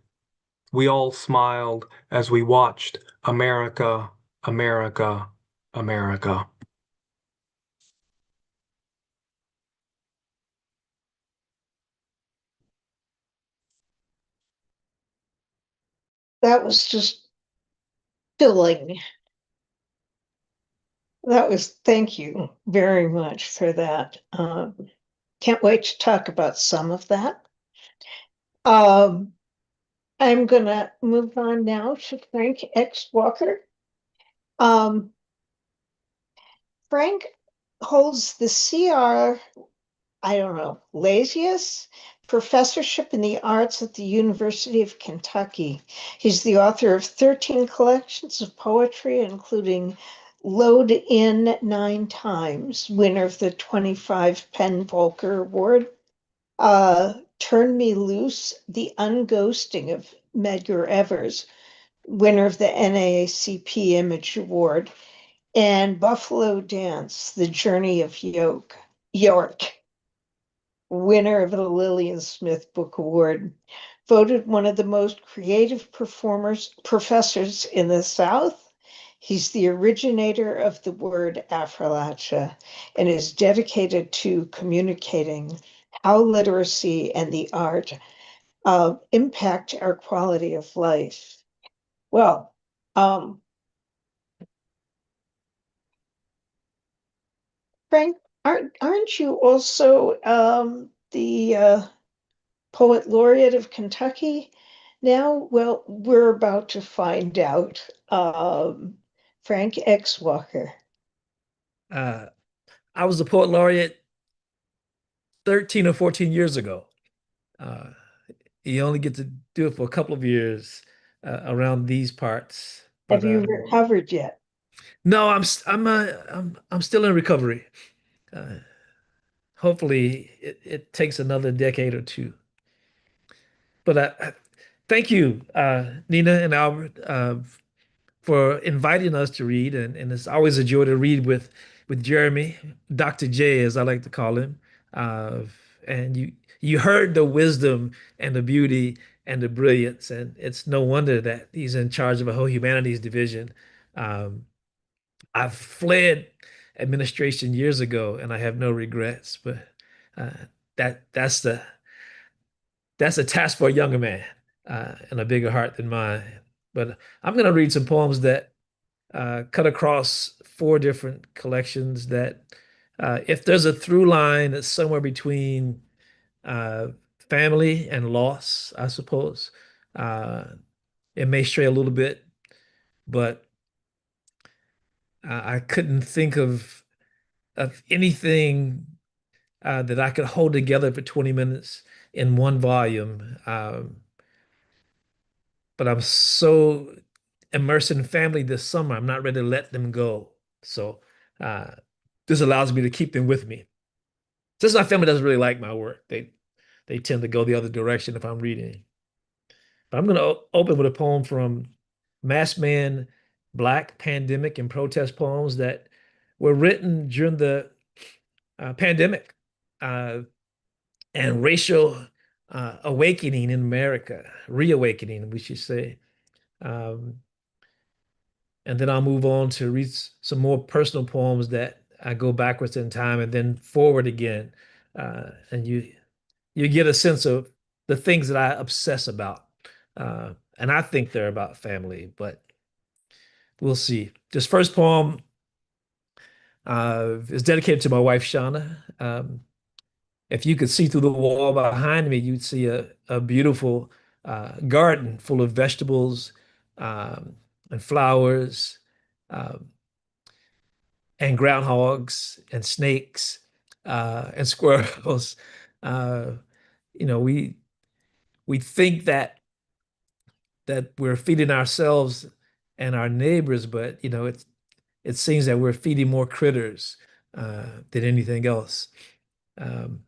We all smiled as we watched America, America, America. That was just filling. Thank you very much for that. Can't wait to talk about some of that. I'm gonna move on now to Frank X. Walker. Frank holds the CR, I don't know, Lazius professorship in the arts at the University of Kentucky. He's the author of 13 collections of poetry, including Load In Nine Times, winner of the 25 Penn Volcker Award, Turn Me Loose, The Unghosting of Medgar Evers, winner of the NAACP Image Award, and Buffalo Dance, The Journey of York, winner of the Lillian Smith Book Award, voted one of the most creative professors in the South. He's the originator of the word Appalachia and is dedicated to communicating how literacy and the art impact our quality of life. Well, Frank, aren't you also the poet laureate of Kentucky now? Well, we're about to find out. Frank X. Walker. Uh, I was the poet laureate 13 or 14 years ago. Uh, you only get to do it for a couple of years around these parts. Have But you recovered yet? no, I'm still in recovery. Uh, Hopefully, it takes another decade or two. But thank you, Nina and Albert, for inviting us to read, and it's always a joy to read with Jeremy, Dr. J, as I like to call him. Uh, and you heard the wisdom and the beauty and the brilliance, and it's no wonder that he's in charge of a whole humanities division. Um, I've fled administration years ago, and I have no regrets. But uh, that's a task for a younger man and a bigger heart than mine. But I'm going to read some poems that cut across four different collections that, if there's a through line that's somewhere between uh, family and loss, I suppose, uh, it may stray a little bit, but I couldn't think of anything that I could hold together for 20 minutes in one volume. But I'm so immersed in family this summer, I'm not ready to let them go. So uh, this allows me to keep them with me. Since my family doesn't really like my work, they tend to go the other direction if I'm reading. But I'm going to open with a poem from Masked Man, Black Pandemic and Protest Poems that were written during the pandemic uh, and racial awakening in America, reawakening, we should say. Um, and then I'll move on to read some more personal poems that I go backwards in time and then forward again. And you get a sense of the things that I obsess about. And I think they're about family, but we'll see. This first poem is dedicated to my wife, Shauna. If you could see through the wall behind me, you'd see a beautiful garden full of vegetables and flowers um, and groundhogs and snakes and squirrels. Uh, we think that we're feeding ourselves and our neighbors, but it seems that we're feeding more critters than anything else. Um,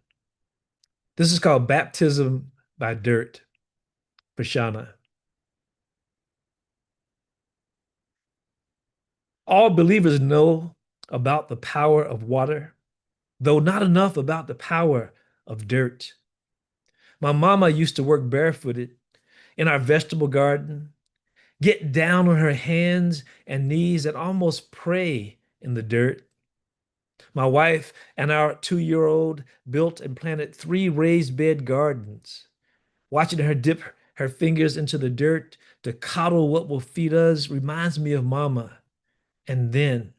this is called Baptism by Dirt for Shauna. All believers know about the power of water, though not enough about the power of dirt. My mama used to work barefooted in our vegetable garden, get down on her hands and knees and almost pray in the dirt. My wife and our 2-year-old built and planted 3 raised bed gardens. Watching her dip her fingers into the dirt to coddle what will feed us reminds me of mama. And then,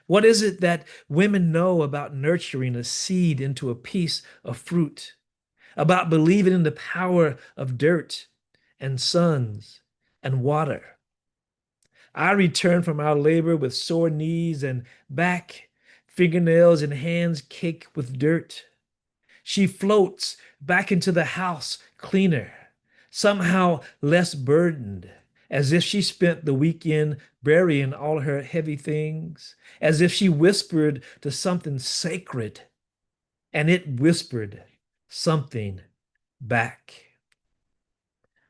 what is it that women know about nurturing a seed into a piece of fruit? About believing in the power of dirt and suns and water? I return from our labor with sore knees and back, fingernails and hands caked with dirt. She floats back into the house cleaner, somehow less burdened, as if she spent the weekend burying all her heavy things, as if she whispered to something sacred, and it whispered something back.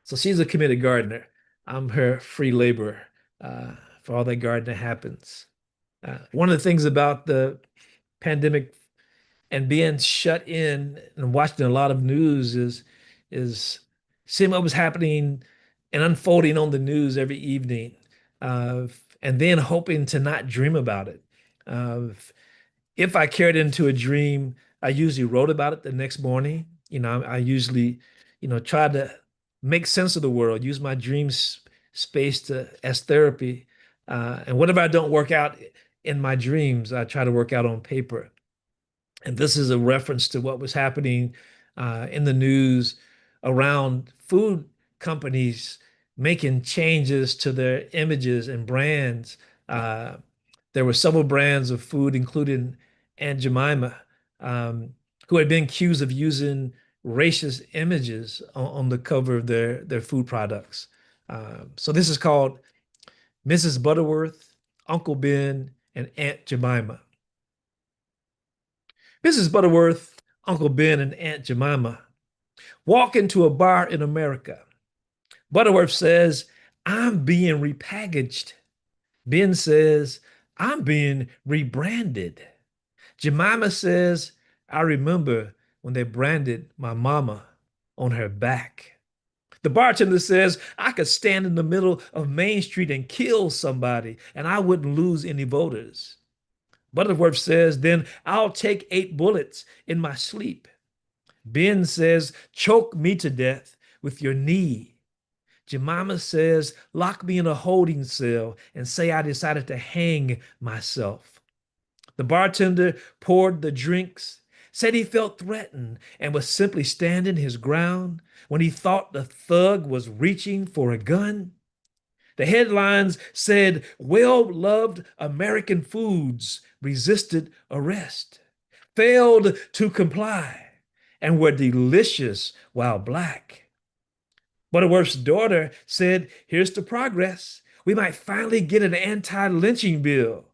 So she's a committed gardener. I'm her free laborer for all that gardening happens. One of the things about the pandemic and being shut in and watching a lot of news is seeing what was happening and unfolding on the news every evening, uh, and then hoping to not dream about it. Uh, if I carried into a dream, I usually wrote about it the next morning. I usually, try to make sense of the world, use my dreams space as therapy. And whatever I don't work out in my dreams, I try to work out on paper. And this is a reference to what was happening in the news around food companies making changes to their images and brands. Uh, there were several brands of food, including Aunt Jemima, who had been accused of using racist images on the cover of their food products. So this is called Mrs. Butterworth, Uncle Ben, and Aunt Jemima. Mrs. Butterworth, Uncle Ben, and Aunt Jemima walk into a bar in America. Butterworth says, "I'm being repackaged." Ben says, "I'm being rebranded." Jemima says, "I remember when they branded my mama on her back." The bartender says, "I could stand in the middle of Main Street and kill somebody, and I wouldn't lose any voters." Butterworth says, "Then I'll take 8 bullets in my sleep." Ben says, "Choke me to death with your knee." Jemima says, "Lock me in a holding cell and say I decided to hang myself." The bartender poured the drinks, said he felt threatened and was simply standing his ground when he thought the thug was reaching for a gun. The headlines said, "Well-loved American foods resisted arrest, failed to comply, and were delicious while black." Butterworth's daughter said, "Here's to progress. We might finally get an anti-lynching bill."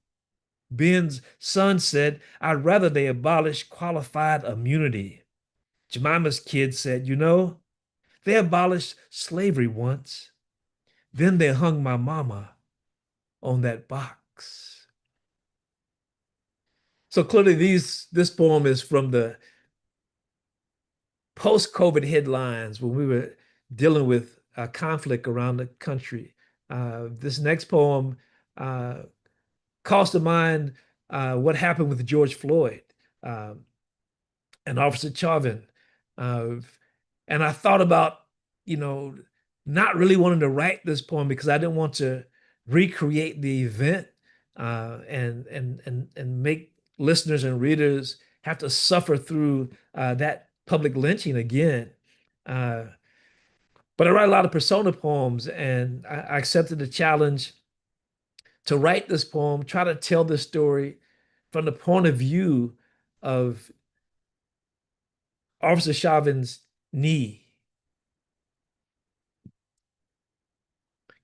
Ben's son said, "I'd rather they abolish qualified immunity." Jemima's kid said, "They abolished slavery once. Then they hung my mama on that box." So clearly this poem is from the post-COVID headlines when we were dealing with conflict around the country. This next poem calls to mind what happened with George Floyd and Officer Chauvin. And I thought about, not really wanting to write this poem because I didn't want to recreate the event and make listeners and readers have to suffer through that public lynching again. But I write a lot of persona poems, and I accepted the challenge to write this poem, try to tell this story from the point of view of Officer Chauvin's knee,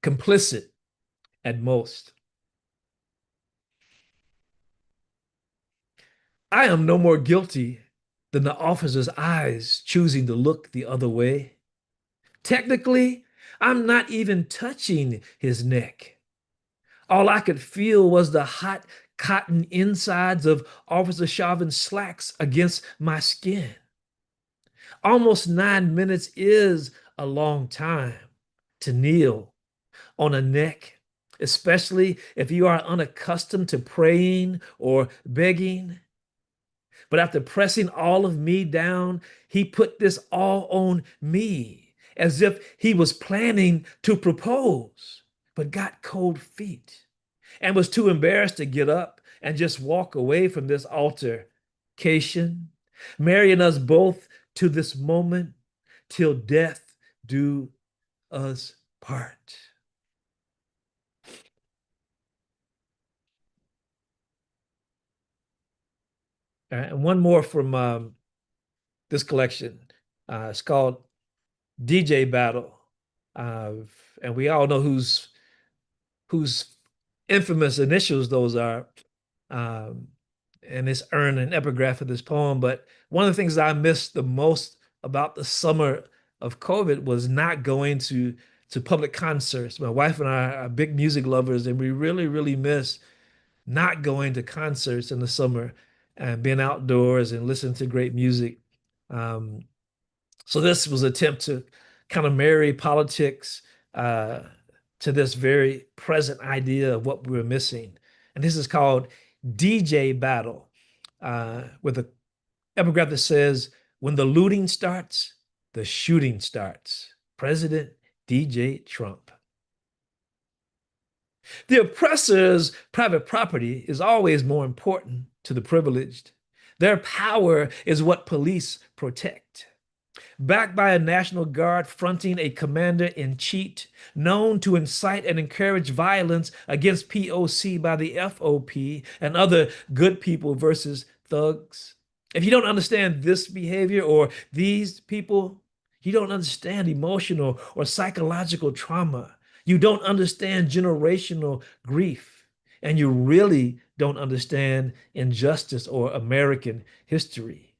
complicit at most. I am no more guilty than the officer's eyes choosing to look the other way. Technically, I'm not even touching his neck. All I could feel was the hot cotton insides of Officer Chauvin's slacks against my skin. Almost 9 minutes is a long time to kneel on a neck, especially if you are unaccustomed to praying or begging. But after pressing all of me down, he put this all on me, as if he was planning to propose, but got cold feet and was too embarrassed to get up and just walk away from this altercation, marrying us both to this moment till death do us part. And one more from this collection. It's called DJ Battle. And we all know whose infamous initials those are. Um, and it's earned an epigraph of this poem. But one of the things I missed the most about the summer of COVID was not going to public concerts. My wife and I are big music lovers, and we really, really miss not going to concerts in the summer and being outdoors and listening to great music. Um, so this was an attempt to kind of marry politics uh, to this very present idea of what we were missing. And this is called DJ Battle, with an epigraph that says, when the looting starts, the shooting starts. President DJ Trump. The oppressor's private property is always more important to the privileged. Their power is what police protect. Backed by a National Guard fronting a commander-in-chief known to incite and encourage violence against POC by the FOP and other good people versus thugs. If you don't understand this behavior or these people, you don't understand emotional or psychological trauma. You don't understand generational grief. And you really don't understand injustice or American history.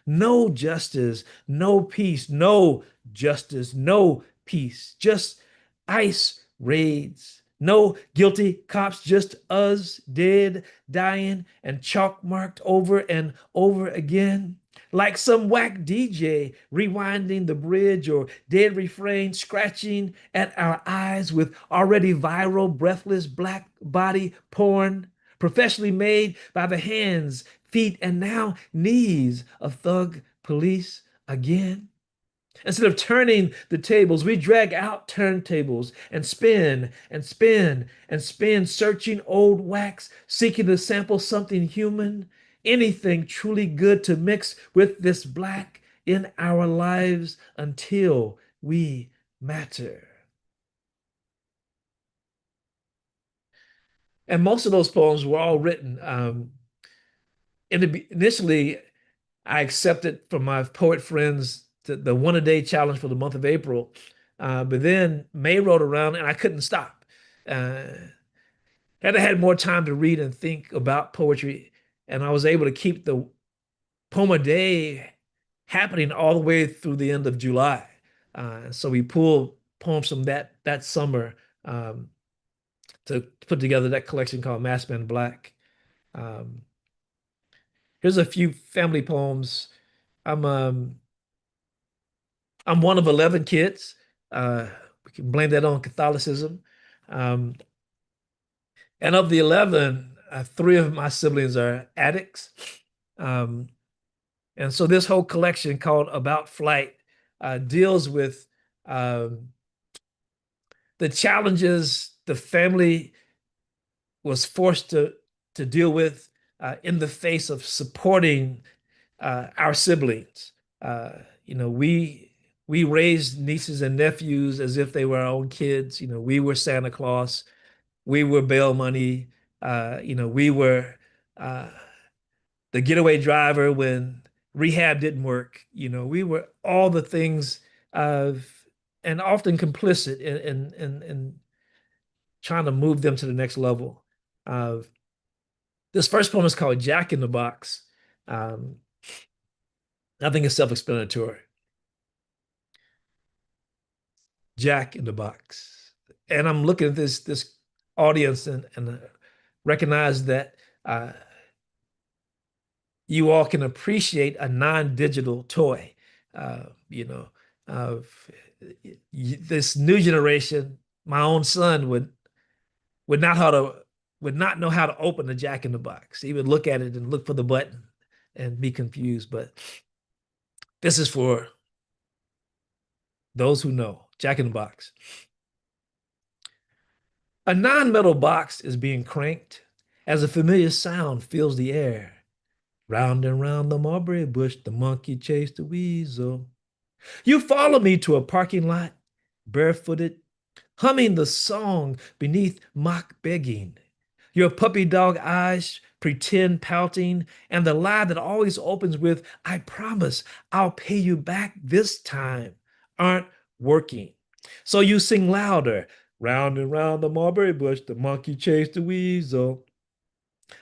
No justice, no peace, no justice, no peace, just ICE raids. No guilty cops, just us dead, dying, and chalk marked over and over again. Like some whack DJ rewinding the bridge or dead refrain scratching at our eyes with already viral, breathless black body porn, professionally made by the hands, feet, and now knees of thug police again. Instead of turning the tables, we drag out turntables and spin and spin and spin, searching old wax, seeking to sample something human, anything truly good to mix with this black in our lives until we matter. And most of those poems were all written. Initially, I accepted from my poet friends the one-a-day challenge for the month of April. But then May rolled around and I couldn't stop. Had I had more time to read and think about poetry, and I was able to keep the poem a day happening all the way through the end of July. So we pulled poems from that summer to put together that collection called Masked Man Black. Here's a few family poems. I'm one of 11 kids. We can blame that on Catholicism. And of the 11, 3 of my siblings are addicts. And so this whole collection called About Flight deals with the challenges the family was forced to deal with in the face of supporting our siblings. We raised nieces and nephews as if they were our own kids. We were Santa Claus, we were bail money, we were the getaway driver when rehab didn't work. We were all the things and often complicit in trying to move them to the next level. This first poem is called Jack in the Box. I think it's self-explanatory. Jack in the Box. And I'm looking at this audience and recognize that you all can appreciate a non-digital toy. This new generation, my own son would not know how to open a Jack in the Box. He would look at it and look for the button and be confused. But this is for those who know. Jack in the Box. A non-metal box is being cranked as a familiar sound fills the air. Round and round the mulberry bush, the monkey chased the weasel. You follow me to a parking lot, barefooted, humming the song beneath mock begging. Your puppy dog eyes pretend pouting, and the lie that always opens with, I promise I'll pay you back this time, aren't working. So you sing louder, round and round the mulberry bush, the monkey chased the weasel.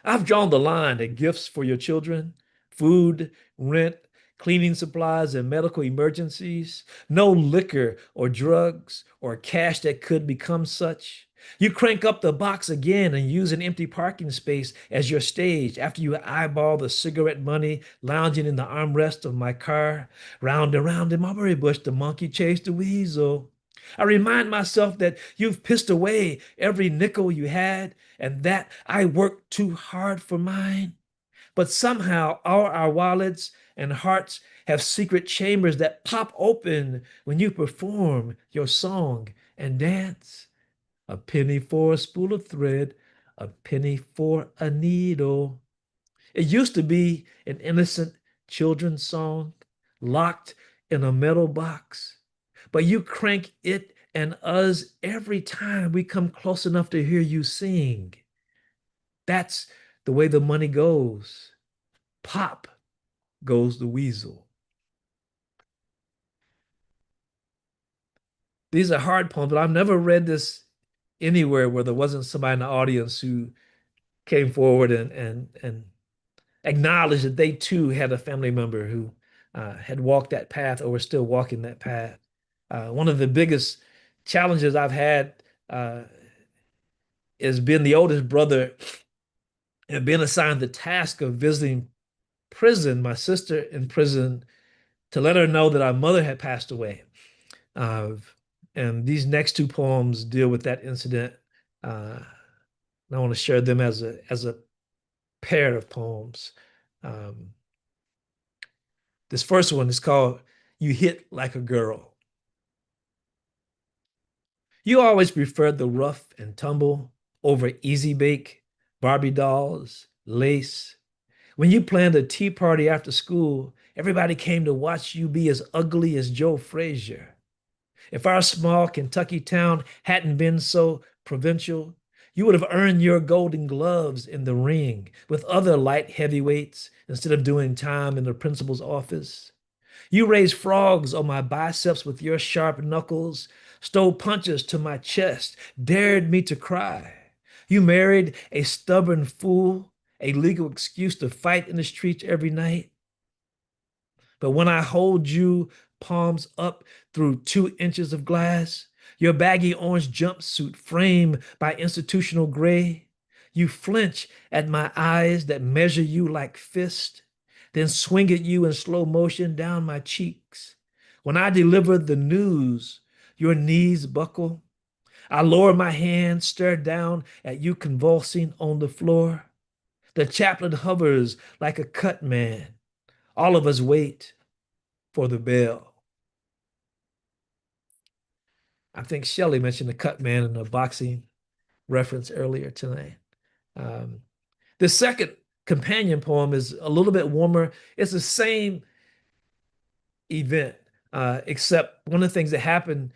I've drawn the line at gifts for your children, food, rent, cleaning supplies, and medical emergencies. No liquor or drugs or cash that could become such. You crank up the box again and use an empty parking space as your stage after you eyeball the cigarette money lounging in the armrest of my car. Round and round in mulberry bush, the monkey chased the weasel. I remind myself that you've pissed away every nickel you had and that I worked too hard for mine. But somehow all our wallets and hearts have secret chambers that pop open when you perform your song and dance. A penny for a spool of thread, a penny for a needle. It used to be an innocent children's song locked in a metal box. But you crank it and us every time we come close enough to hear you sing. That's the way the money goes. Pop goes the weasel. These are hard poems, but I've never read this anywhere where there wasn't somebody in the audience who came forward and acknowledged that they too had a family member who had walked that path or were still walking that path. One of the biggest challenges I've had is being the oldest brother and being assigned the task of visiting prison, my sister in prison, to let her know that our mother had passed away. And these next two poems deal with that incident. And I want to share them as a pair of poems. This first one is called You Hit Like a Girl. You always preferred the rough and tumble over easy bake, Barbie dolls, lace. When you planned a tea party after school, everybody came to watch you be as ugly as Joe Frazier. If our small Kentucky town hadn't been so provincial, you would have earned your golden gloves in the ring with other light heavyweights instead of doing time in the principal's office. You raised frogs on my biceps with your sharp knuckles, stole punches to my chest, dared me to cry. You married a stubborn fool, a legal excuse to fight in the streets every night. But when I hold you palms up through 2 inches of glass, your baggy orange jumpsuit framed by institutional gray, you flinch at my eyes that measure you like fists, then swing at you in slow motion down my cheeks. When I deliver the news, your knees buckle. I lower my hand, stare down at you convulsing on the floor. The chaplain hovers like a cut man. All of us wait for the bell. I think Shelley mentioned the cut man in a boxing reference earlier tonight. The second companion poem is a little bit warmer. It's the same event, except one of the things that happened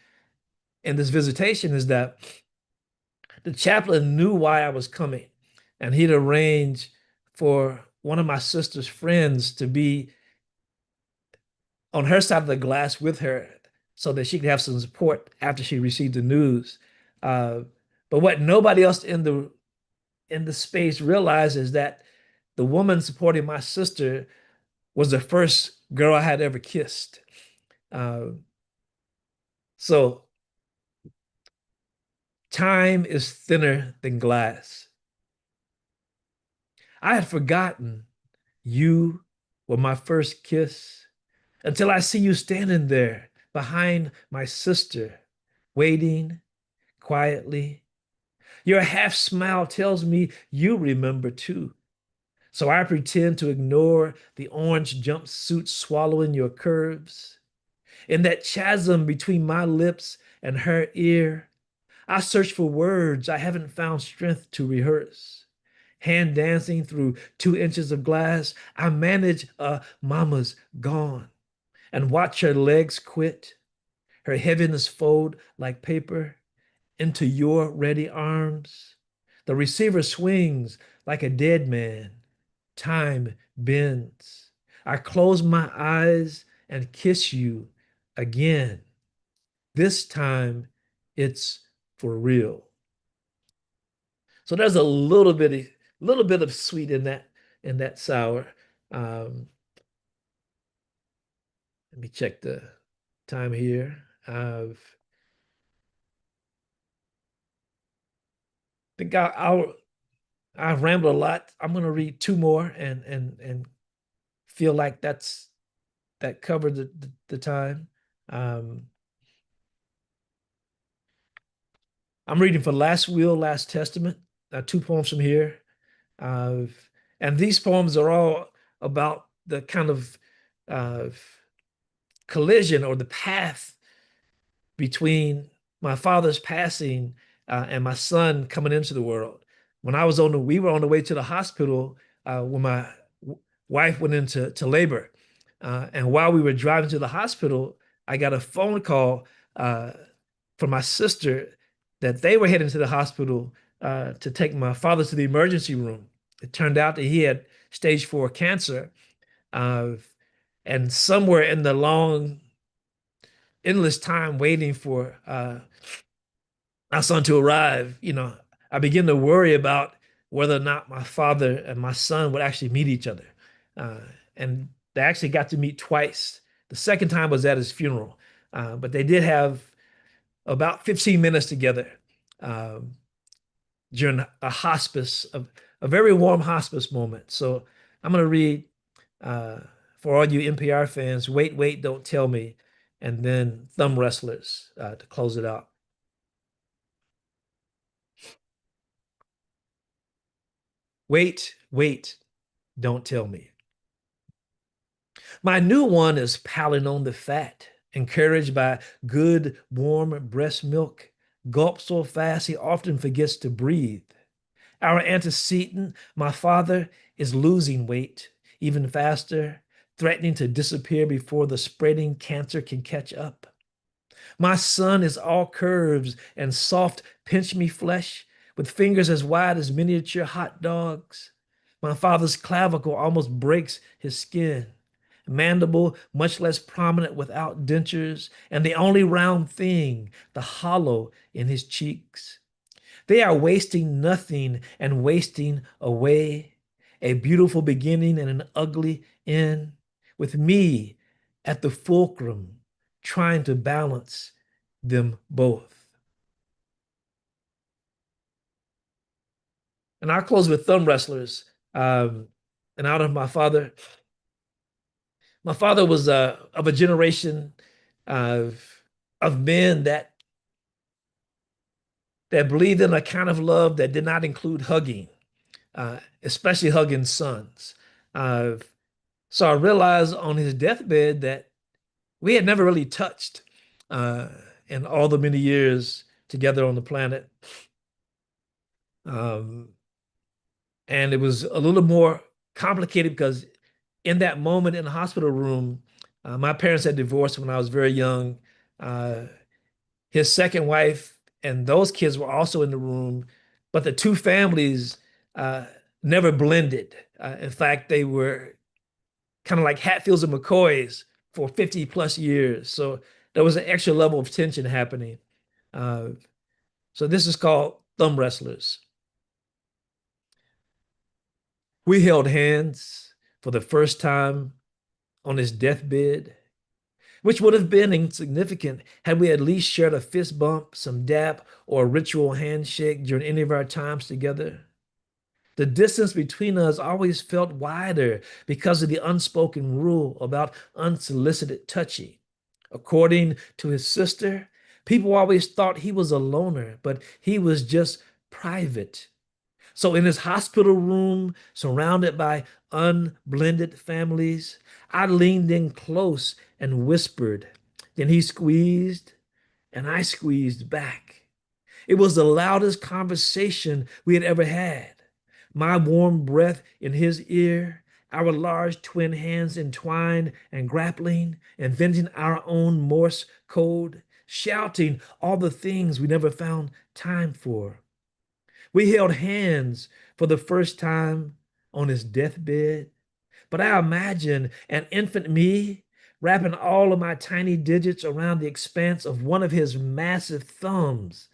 in this visitation is that the chaplain knew why I was coming, and he'd arranged for one of my sister's friends to be on her side of the glass with her so that she could have some support after she received the news. But what nobody else in the space realized is that the woman supporting my sister was the first girl I had ever kissed. So time is thinner than glass. I had forgotten you were my first kiss until I see you standing there behind my sister, waiting quietly. Your half smile tells me you remember too. So I pretend to ignore the orange jumpsuit swallowing your curves. In that chasm between my lips and her ear, I search for words I haven't found strength to rehearse. Hand dancing through 2 inches of glass, I manage a mama's gone and watch her legs quit, her heaviness fold like paper into your ready arms. The receiver swings like a dead man. Time bends. I close my eyes and kiss you again. This time it's for real. So there's a little bit of sweet in that sour. Um, Let me check the time here. Think I've rambled a lot. I'm gonna read two more and feel like that covered the time. Um, I'm reading for Last Will, Last Testament, two poems from here. Uh, and these poems are all about the kind of uh, collision or the path between my father's passing and my son coming into the world. When we were on the way to the hospital when my wife went into labor. And while we were driving to the hospital, I got a phone call from my sister that they were heading to the hospital to take my father to the emergency room. It turned out that he had stage 4 cancer. Uh, and somewhere in the long, endless time waiting for my son to arrive, I began to worry about whether or not my father and my son would actually meet each other. Uh, and they actually got to meet twice. The second time was at his funeral, but they did have about 15 minutes together um, during a very warm hospice moment. So I'm going to read uh, for all you NPR fans, Wait, Wait, Don't Tell Me, and then Thumb Wrestlers to close it out. Wait, wait, don't tell me. My new one is piling on the fat, encouraged by good, warm breast milk, gulps so fast he often forgets to breathe. Our antecedent, my father, is losing weight even faster, threatening to disappear before the spreading cancer can catch up. My son is all curves and soft pinch me flesh with fingers as wide as miniature hot dogs. My father's clavicle almost breaks his skin. Mandible much less prominent without dentures, and the only round thing, the hollow in his cheeks. They are wasting nothing and wasting away. A beautiful beginning and an ugly end, with me at the fulcrum, trying to balance them both. And I'll close with Thumb Wrestlers. And out of my father. My father was of a generation of men that believed in a kind of love that did not include hugging, especially hugging sons. Uh, so I realized on his deathbed that we had never really touched in all the many years together on the planet. And it was a little more complicated because in that moment in the hospital room, my parents had divorced when I was very young. His second wife and those kids were also in the room, but the two families never blended. In fact, they were kind of like Hatfields and McCoys for 50 plus years. So there was an extra level of tension happening. So this is called Thumb Wrestlers. We held hands for the first time on his deathbed, which would have been insignificant had we at least shared a fist bump, some dap, or a ritual handshake during any of our times together. The distance between us always felt wider because of the unspoken rule about unsolicited touching. According to his sister, people always thought he was a loner, but he was just private. So in his hospital room, surrounded by unblended families, I leaned in close and whispered. Then he squeezed, and I squeezed back. It was the loudest conversation we had ever had. My warm breath in his ear, our large twin hands entwined and grappling, inventing our own Morse code, shouting all the things we never found time for. We held hands for the first time on his deathbed. But I imagine an infant me wrapping all of my tiny digits around the expanse of one of his massive thumbs,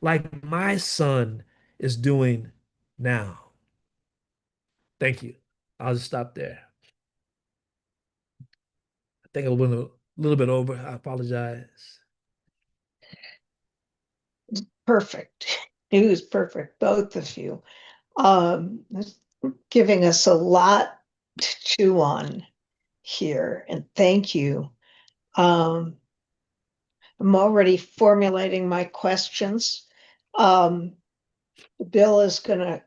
like my son is doing now. Thank you. I'll just stop there. I think I went a little bit over. I apologize. Perfect. It was perfect, both of you. That's giving us a lot to chew on here, and thank you. I'm already formulating my questions. Bill is going to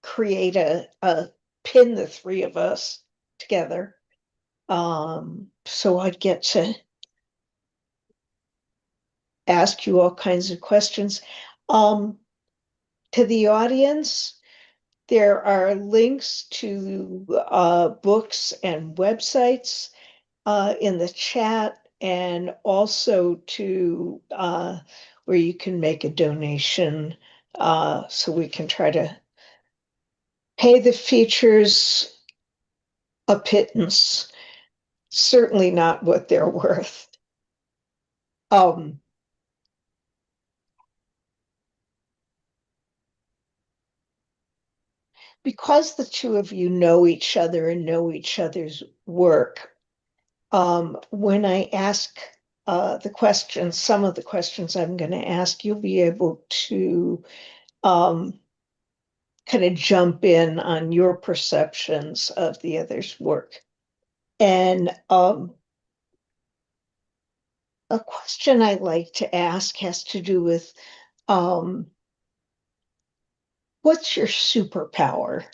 create a pin the three of us together. So I get to ask you all kinds of questions. To the audience, there are links to books and websites in the chat, and also to where you can make a donation, so we can try to pay the features a pittance. Certainly not what they're worth. Because the two of you know each other and know each other's work, when I ask the questions, some of the questions I'm going to ask, you'll be able to kind of jump in on your perceptions of the other's work. And a question I like to ask has to do with what's your superpower?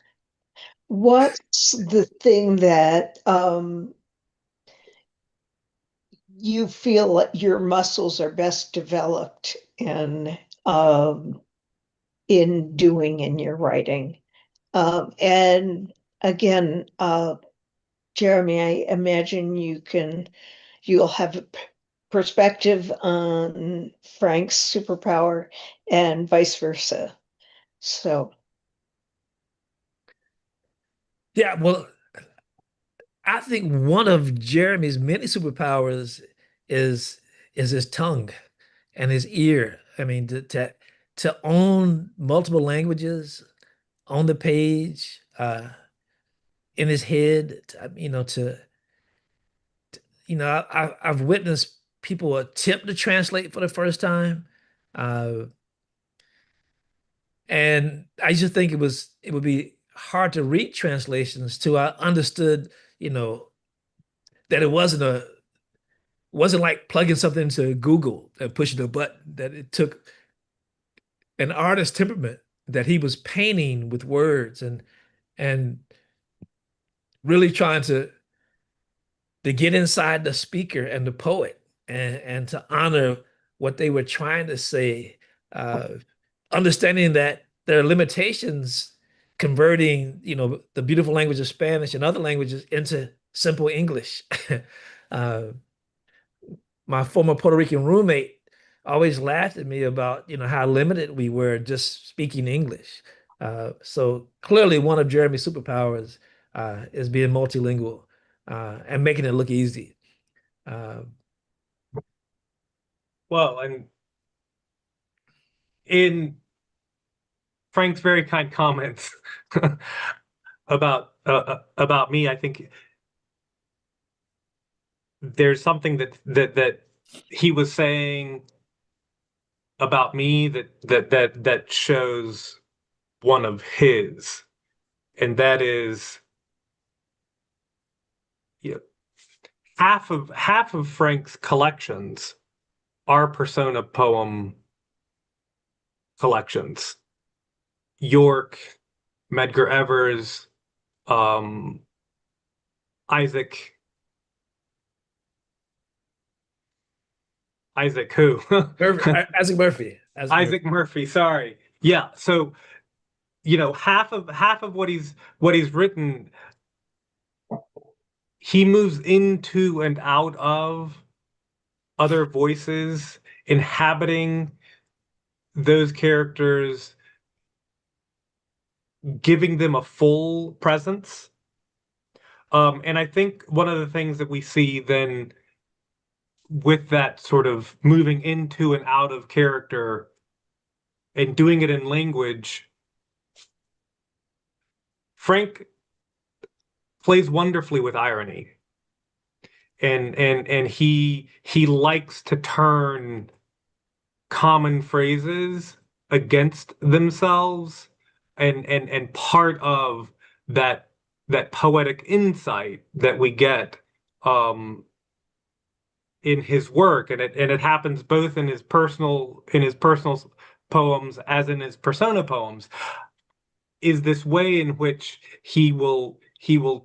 What's the thing that you feel like your muscles are best developed in doing in your writing? And again, Jeremy, I imagine you'll have a perspective on Frank's superpower and vice versa. So, Yeah, well, I think one of Jeremy's many superpowers is his tongue and his ear. I mean, to own multiple languages on the page, in his head, I've witnessed people attempt to translate for the first time, uh, and I just think it would be hard to read translations till I understood, that it wasn't like plugging something into Google and pushing a button, that it took an artist's temperament, that he was painting with words and really trying to get inside the speaker and the poet, and to honor what they were trying to say, uh, understanding that there are limitations converting, the beautiful language of Spanish and other languages into simple English. Uh, my former Puerto Rican roommate always laughed at me about, how limited we were just speaking English. So clearly, one of Jeremy's superpowers is being multilingual, and making it look easy. Well, and in Frank's very kind comments about me, I think there's something that he was saying about me that shows one of his, and that is, you know, half of Frank's collections are persona poem collections. York, Medgar Evers, Isaac who? Isaac Murphy. Isaac Murphy, sorry. Yeah, so half of what he's written, he moves into and out of other voices, inhabiting those characters giving them a full presence. And I think one of the things that we see then with that sort of moving into and out of character and doing it in language, Frank plays wonderfully with irony. And he likes to turn common phrases against themselves, and part of that poetic insight that we get in his work, and it happens both in his personal poems as in his persona poems, is this way in which he will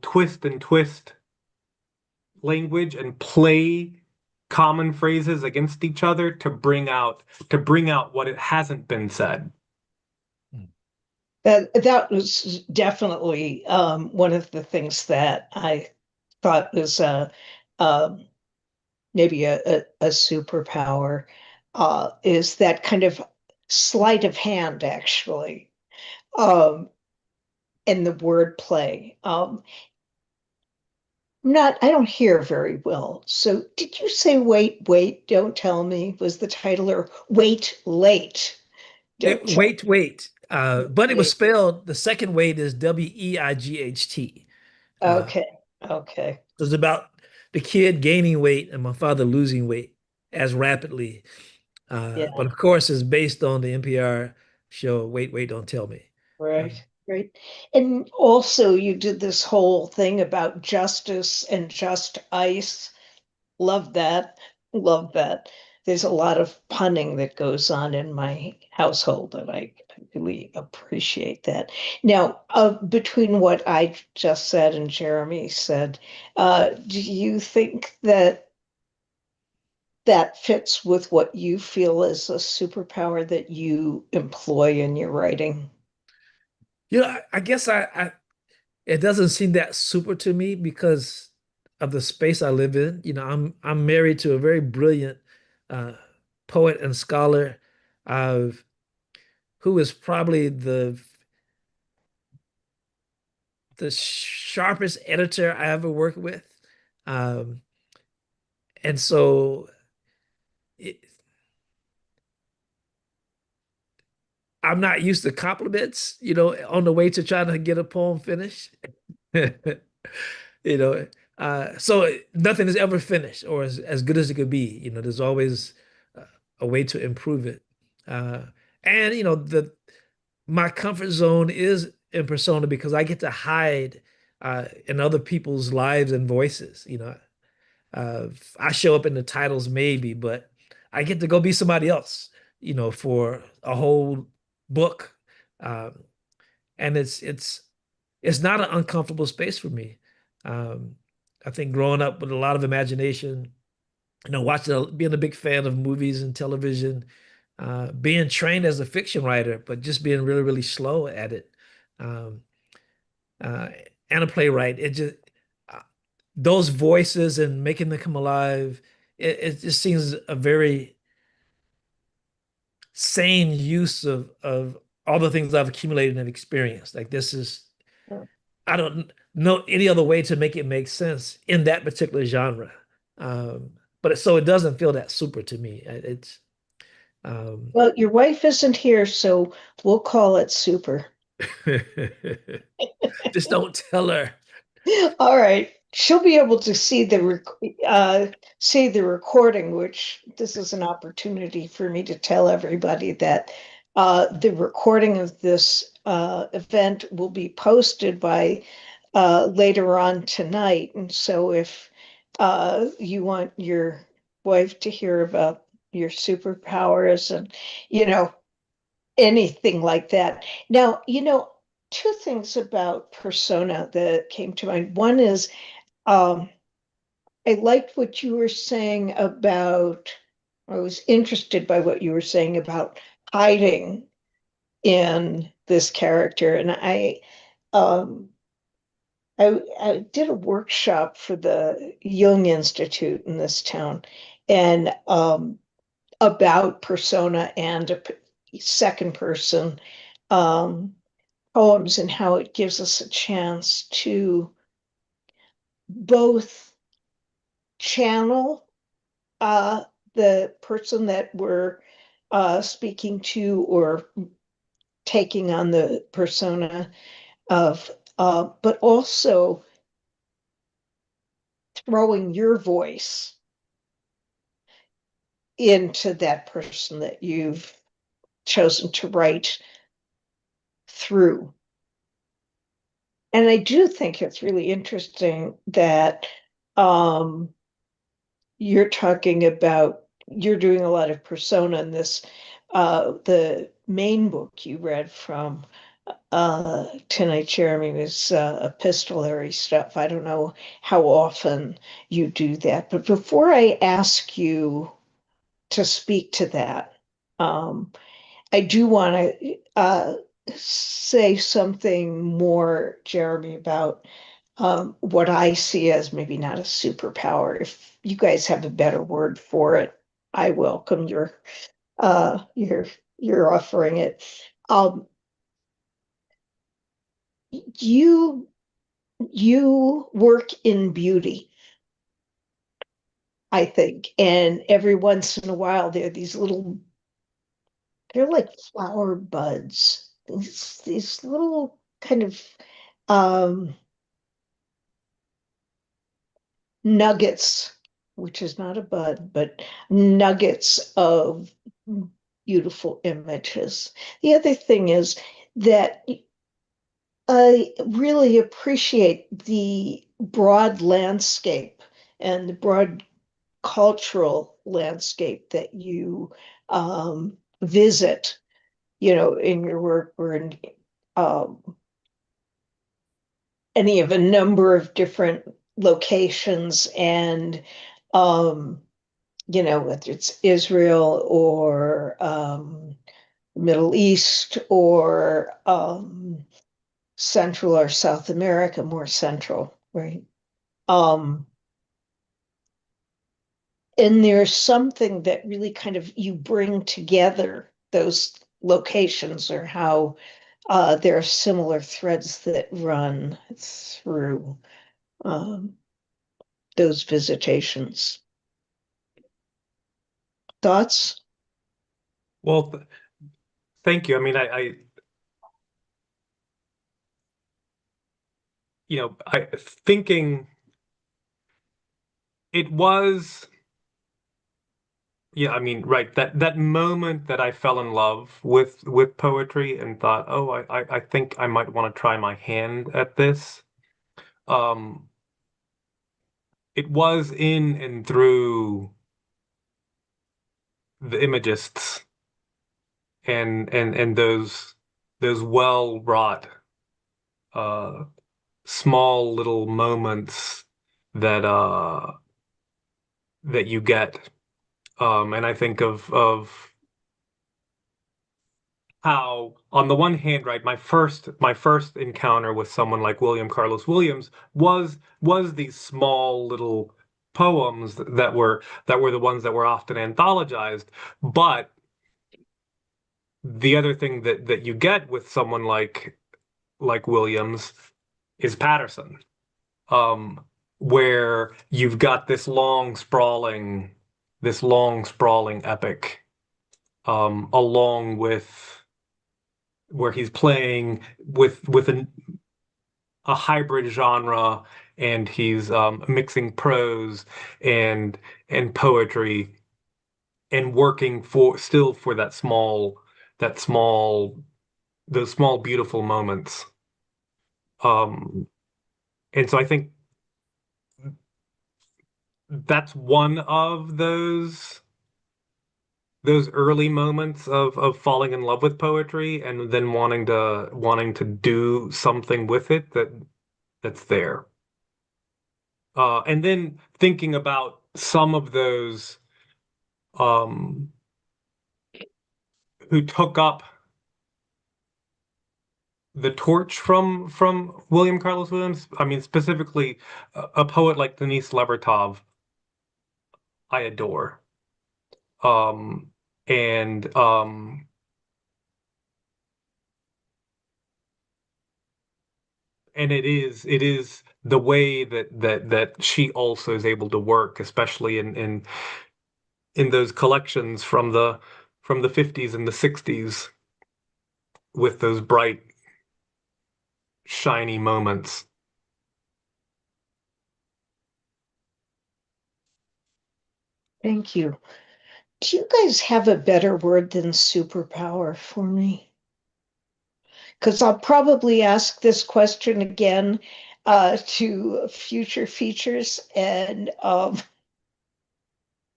twist and twist language and play common phrases against each other to bring out what it hasn't been said. That was definitely one of the things that I thought was maybe a superpower, is that kind of sleight of hand, actually, um, and the wordplay. I don't hear very well. So did you say Wait, Wait, Don't Tell Me was the title, or Wait, Late, Don't Tell Wait, wait. But it was Me? spelled, the second wait is Weight. Okay, okay. It was about the kid gaining weight and my father losing weight as rapidly. Yeah, But of course, it's based on the NPR show Wait, Wait, Don't Tell Me. right, right. And also you did this whole thing about justice and just ice. Love that. Love that. There's a lot of punning that goes on in my household, and I really appreciate that. Now, between what I just said and Jeremy said, do you think that that fits with what you feel is a superpower that you employ in your writing? I guess it doesn't seem that super to me because of the space I live in. I'm married to a very brilliant uh, poet and scholar, uh, who is probably the sharpest editor I ever worked with. Um, and so it, I'm not used to compliments, on the way to trying to get a poem finished. You know, so nothing is ever finished or as good as it could be. There's always uh, a way to improve it. Uh, and the my comfort zone is in persona because I get to hide in other people's lives and voices. Uh, I show up in the titles maybe, but I get to go be somebody else, for a whole book. Um, and it's not an uncomfortable space for me. Um, I think growing up with a lot of imagination, being a big fan of movies and television, being trained as a fiction writer, but just being really, really slow at it. Um, uh, and a playwright, it just uh, those voices and making them come alive, it just seems a very sane use of all the things I've accumulated and experienced. Like this is, I don't know any other way to make it make sense in that particular genre. But so it doesn't feel that super to me. It's um, Well, your wife isn't here, so we'll call it super. just don't tell her. All right. She'll be able to see the recording, which this is an opportunity for me to tell everybody that the recording of this event will be posted by later on tonight. And so if you want your wife to hear about your superpowers and, you know, anything like that. Now, two things about persona that came to mind. One is um, I liked what you were saying about, I was interested by what you were saying about hiding in this character. And um, I did a workshop for the Jung Institute in this town, and about persona and a second person. Um, poems and how it gives us a chance to both channel the person that we're speaking to or taking on the persona of, but also throwing your voice into that person that you've chosen to write through. And I do think it's really interesting that you're talking about, you're doing a lot of persona in this. The main book you read from Tonight Jeremy was epistolary stuff. I don't know how often you do that, but before I ask you to speak to that, I do want to say something more, Jeremy, about what I see as maybe not a superpower. If you guys have a better word for it, I welcome uh, your your offering it. Um, you you work in beauty, I think, and every once in a while there are these little, they're like flower buds, these little kind of um, nuggets, which is not a bud, but nuggets of beautiful images. The other thing is that I really appreciate the broad landscape and the broad cultural landscape that you visit, in your work or in um, any of a number of different locations and whether it's Israel or Middle East or Central or South America, more central, right? Um, and there's something that really kind of you bring together those locations or how there are similar threads that run through um, those visitations. Thoughts? Well, thank you. I mean, I thinking it was, yeah, I mean, right, that moment that I fell in love with poetry and thought, oh, I think I might want to try my hand at this. Um, it was in and through the imagists and those well wrought uh small little moments that that you get. And I think of how on the one hand, right, my first encounter with someone like William Carlos Williams was these small little poems that were the ones that were often anthologized. But the other thing that you get with someone like Williams is Patterson, um, where you've got this long sprawling epic, along with where he's playing with a hybrid genre, and he's mixing prose and and poetry and working for that small those small beautiful moments. Um, and so I think that's one of those early moments of falling in love with poetry and then wanting to do something with it that's there. And then thinking about some of those um, who took up the torch from William Carlos Williams. I mean, specifically a poet like Denise Levertov, I adore. Um, and And it is the way that she also is able to work, especially in those collections from the 50s and the 60s with those bright, shiny moments. Thank you. Do you guys have a better word than superpower for me? Because I'll probably ask this question again to future features, and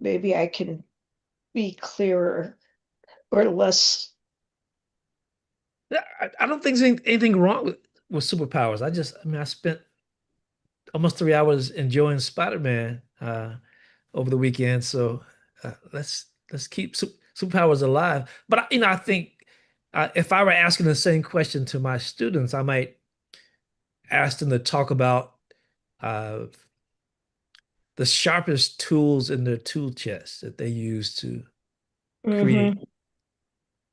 maybe I can be clearer or less. I don't think there's anything wrong with superpowers. I mean, I spent almost 3 hours enjoying Spider-Man over the weekend. So let's keep superpowers alive. But I think if I were asking the same question to my students, I might ask them to talk about uh, the sharpest tools in their tool chest that they use to create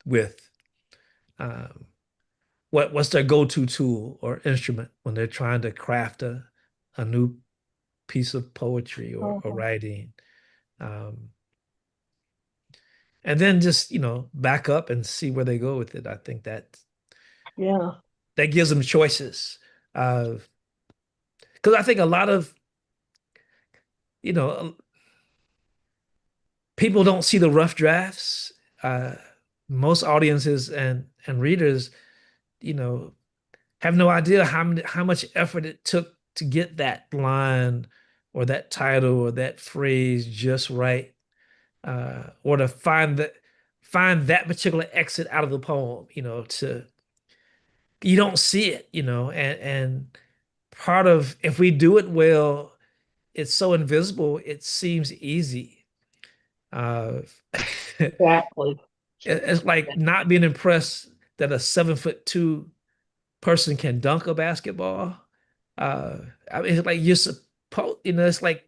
with. Um, what's their go-to tool or instrument when they're trying to craft a new piece of poetry or writing. Um, and then just, back up and see where they go with it. I think Yeah. that gives them choices. Because I think a lot of, you know, people don't see the rough drafts. Most audiences and readers, you know, have no idea how much effort it took to get that line or that title or that phrase just right, or to find that particular exit out of the poem. You don't see it, and part of if we do it well, it's so invisible, it seems easy. Uh, Exactly. it's like not being impressed that a 7'2" person can dunk a basketball. Uh, I mean, it's like you're supposed, it's like,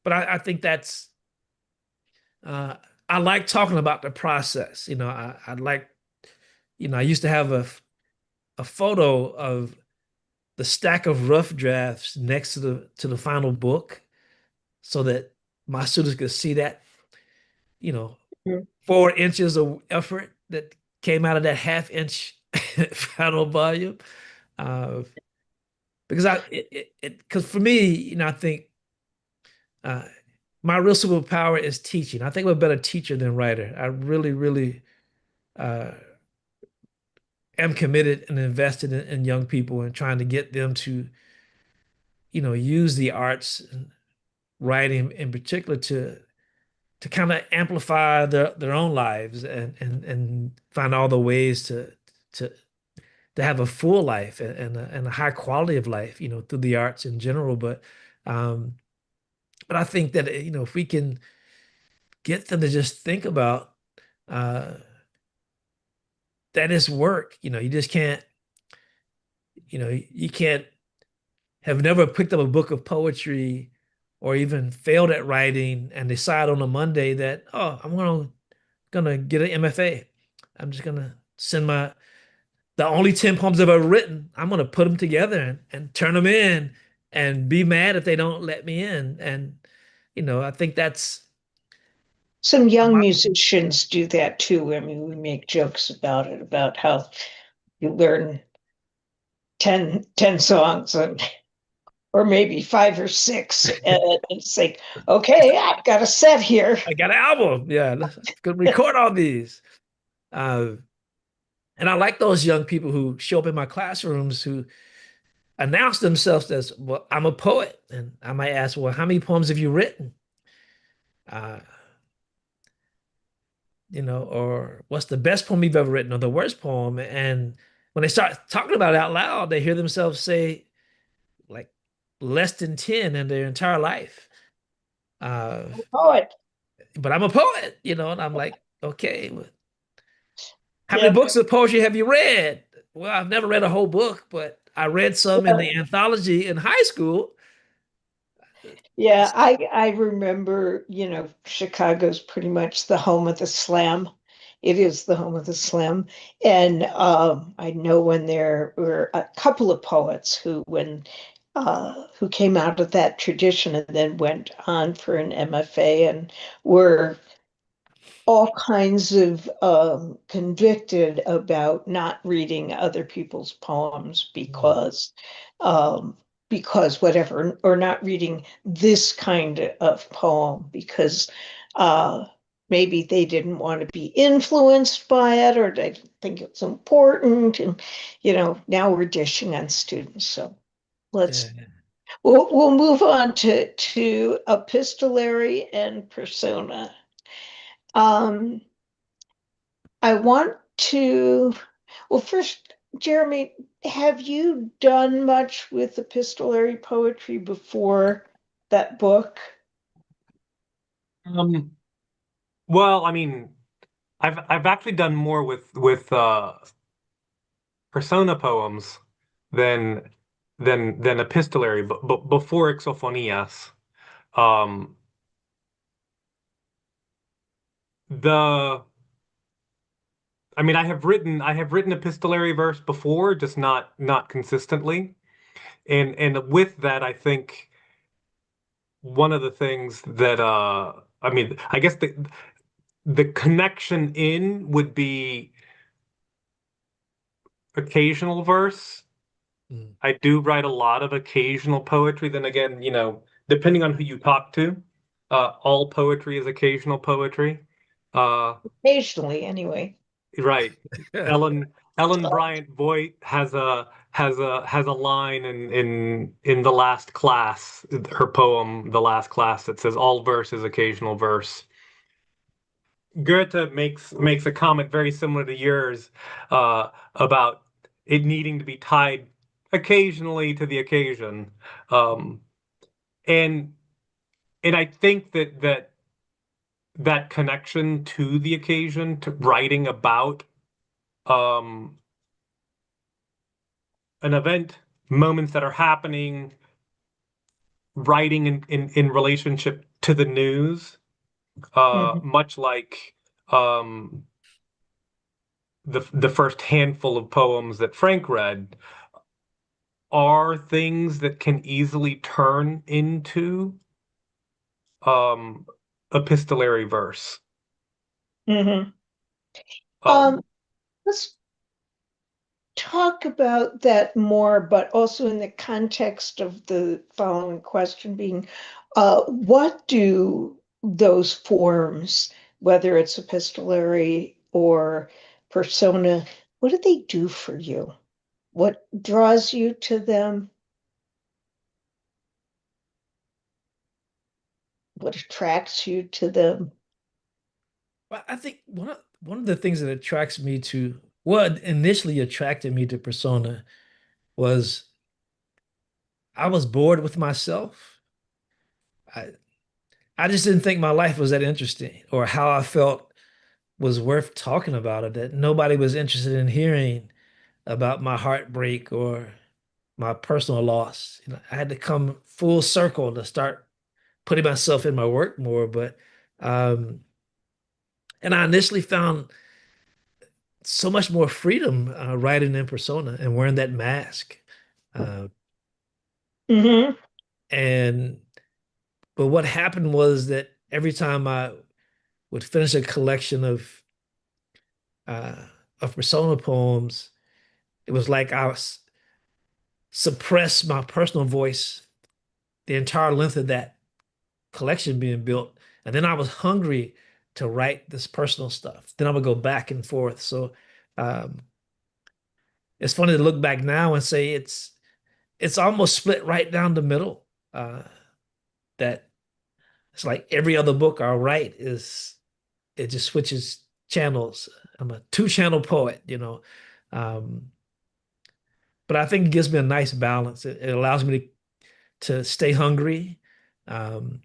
but I think that's, uh, I like talking about the process. I like, I used to have a photo of the stack of rough drafts next to the final book so that my students could see that, you know, Mhm. 4 inches of effort that came out of that half-inch final volume. Uh, because because for me, I think uh, my real superpower is teaching. I think I'm a better teacher than writer. I really, really uh, am committed and invested in young people and trying to get them to, use the arts and writing in particular to kind of amplify their own lives and find all the ways to to have a full life and a high quality of life, through the arts in general. Um, but I think that, if we can get them to just think about uh, that is work, you just can't, you can't have never picked up a book of poetry or even failed at writing and decide on a Monday that, oh, I'm gonna get an MFA. I'm just gonna send the only 10 poems I've ever written, I'm gonna put them together and turn them in and be mad if they don't let me in. And I think that's Some a young lot. musicians do that too. I mean, we make jokes about it, about how you learn 10 songs or maybe 5 or 6, and it's like, okay, I've got a set here. I got an album. Yeah, let's go record all these. Uh, and I like those young people who show up in my classrooms who announce themselves as, well, I'm a poet. And I might ask, well, how many poems have you written? Uh, or what's the best poem you've ever written or the worst poem? And when they start talking about it out loud, they hear themselves say like less than 10 in their entire life. Uh, Poet. but I'm a poet, and I'm like, okay, well, how many Yeah. books of poetry have you read? Well, I've never read a whole book, but I read some in the anthology in high school. Yeah, I remember, Chicago's pretty much the home of the slam. it is the home of the slim. And I know when there were a couple of poets who came out of that tradition and then went on for an MFA and were all kinds of convicted about not reading other people's poems um, because whatever, or not reading this kind of poem because maybe they didn't want to be influenced by it or they didn't think it was important. And now we're dishing on students. So let's Yeah. we'll move on to epistolary and persona. Um, I want to, well, first, Jeremy, have you done much with epistolary poetry before that book? Well, I mean, I've actually done more with persona poems than than epistolary, but before Ixophonias. Um, the I mean, I have written epistolary verse before, just not consistently. And with that, I think one of the things that I mean, I guess the connection in would be occasional verse. Mm. I do write a lot of occasional poetry. Then again, depending on who you talk to, all poetry is occasional poetry. Uh, Occasionally, anyway. right. Ellen Bryant Voigt has a line in the last class, her poem, The Last Class, that says all verse is occasional verse. Goethe makes a comment very similar to yours about it needing to be tied occasionally to the occasion, um, and and I think that connection to the occasion, to writing about um, an event, moments that are happening, writing in relationship to the news, Mhm. much like um, the first handful of poems that Frank read, are things that can easily turn into um, epistolary verse. Mhm. Um, Let's talk about that more, but also in the context of the following question being, what do those forms, whether it's epistolary or persona, what do they do for you? What draws you to them? What attracts you to them? Well, I think one of the things that attracts me to what initially attracted me to persona was I was bored with myself. I I just didn't think my life was that interesting or how I felt was worth talking about it, that nobody was interested in hearing about my heartbreak or my personal loss. I had to come full circle to start putting myself in my work more, but um and I initially found so much more freedom writing in persona and wearing that mask. Uh, Hmm. and but what happened was that every time I would finish a collection uh, of persona poems, it was like I was suppressed my personal voice the entire length of that collection being built, and then I was hungry to write this personal stuff. Then I would go back and forth. So um, it's funny to look back now and say it's almost split right down the middle. That it's like every other book I write is it just switches channels. I'm a two-channel poet. Um, but I think it gives me a nice balance. It allows me to stay hungry. Um,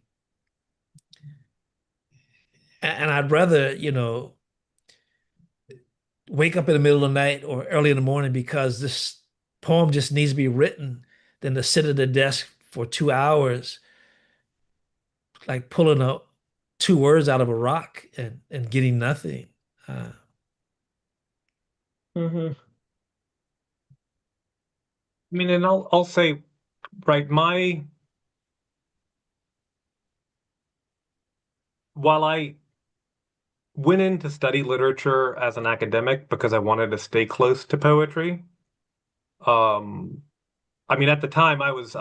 and I'd rather, wake up in the middle of the night or early in the morning because this poem just needs to be written than to sit at the desk for 2 hours, like pulling out two words out of a rock and getting nothing. Hmm. I mean, and I'll say, right, while I went in to study literature as an academic because I wanted to stay close to poetry, um, I mean, at the time I was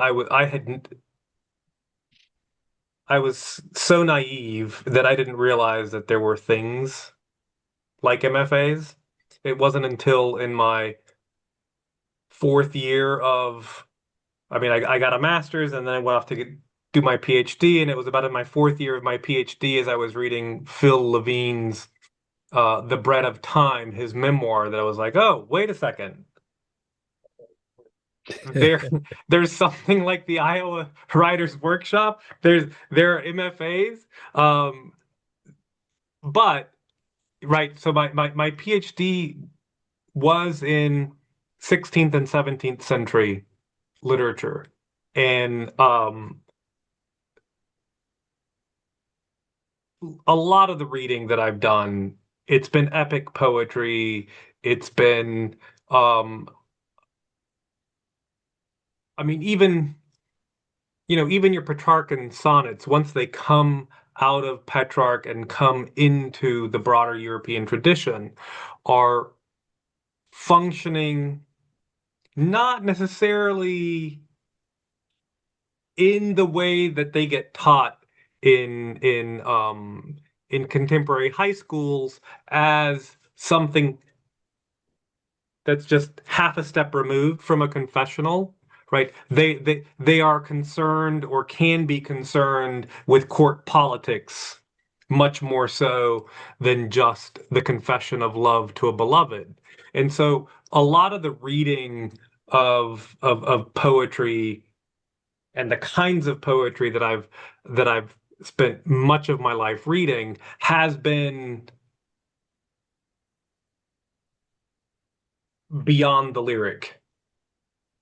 so naive that I didn't realize that there were things like MFAs. It wasn't until in my fourth year of, I mean, I got a master's and then I went off to do my PhD, and it was about in my fourth year of my PhD as I was reading Phil Levine's The Bread of Time, his memoir, that I was like, oh, wait a second. There, there's something like the Iowa Writers Workshop. There are MFAs, um, but right. So my PhD was in 16th and 17th century literature, and a lot of the reading that I've done, it's been epic poetry. It's been, um, I mean, even your Petrarchan sonnets, once they come out of Petrarch and come into the broader European tradition, are functioning not necessarily in the way that they get taught in contemporary high schools as something that's just half a step removed from a confessional, right? They are concerned or can be concerned with court politics much more so than just the confession of love to a beloved. And so a lot of the reading of poetry and the kinds of poetry that I've spent much of my life reading has been beyond the lyric.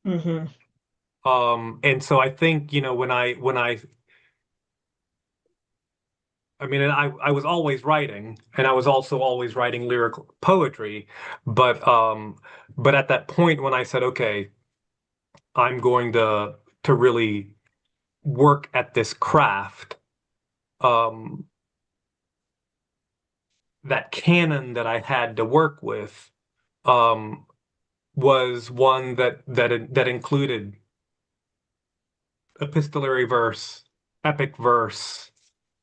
Hmm. And so I think, I mean, and I was always writing, and I was also always writing lyrical poetry, but at that point when I said, okay, I'm going to really work at this craft, um, that canon that I had to work with, um, was one that included epistolary verse, epic verse,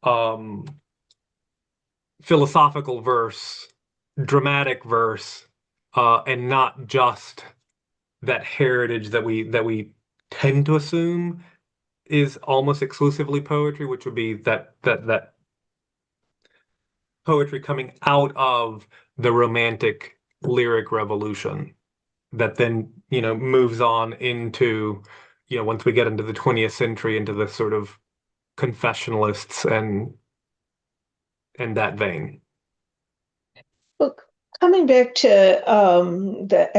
um, philosophical verse, dramatic verse, and not just that heritage that we tend to assume is almost exclusively poetry, which would be that poetry coming out of the Romantic lyric revolution that then moves on into once we get into the 20th century into the sort of confessionalists and that vein. Look, coming back to the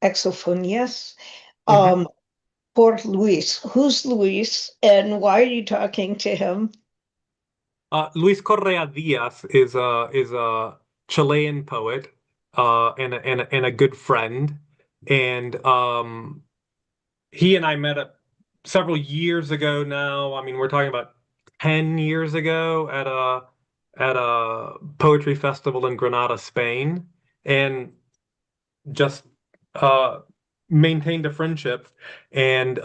exophonias, Mhm. poor Luis. Who's Luis, and why are you talking to him? Luis Correa Diaz is a Chilean poet, and a good friend, and he and I met up several years ago now. I mean, we're talking about 10 years ago at a poetry festival in Granada, Spain, and just uh maintained a friendship, and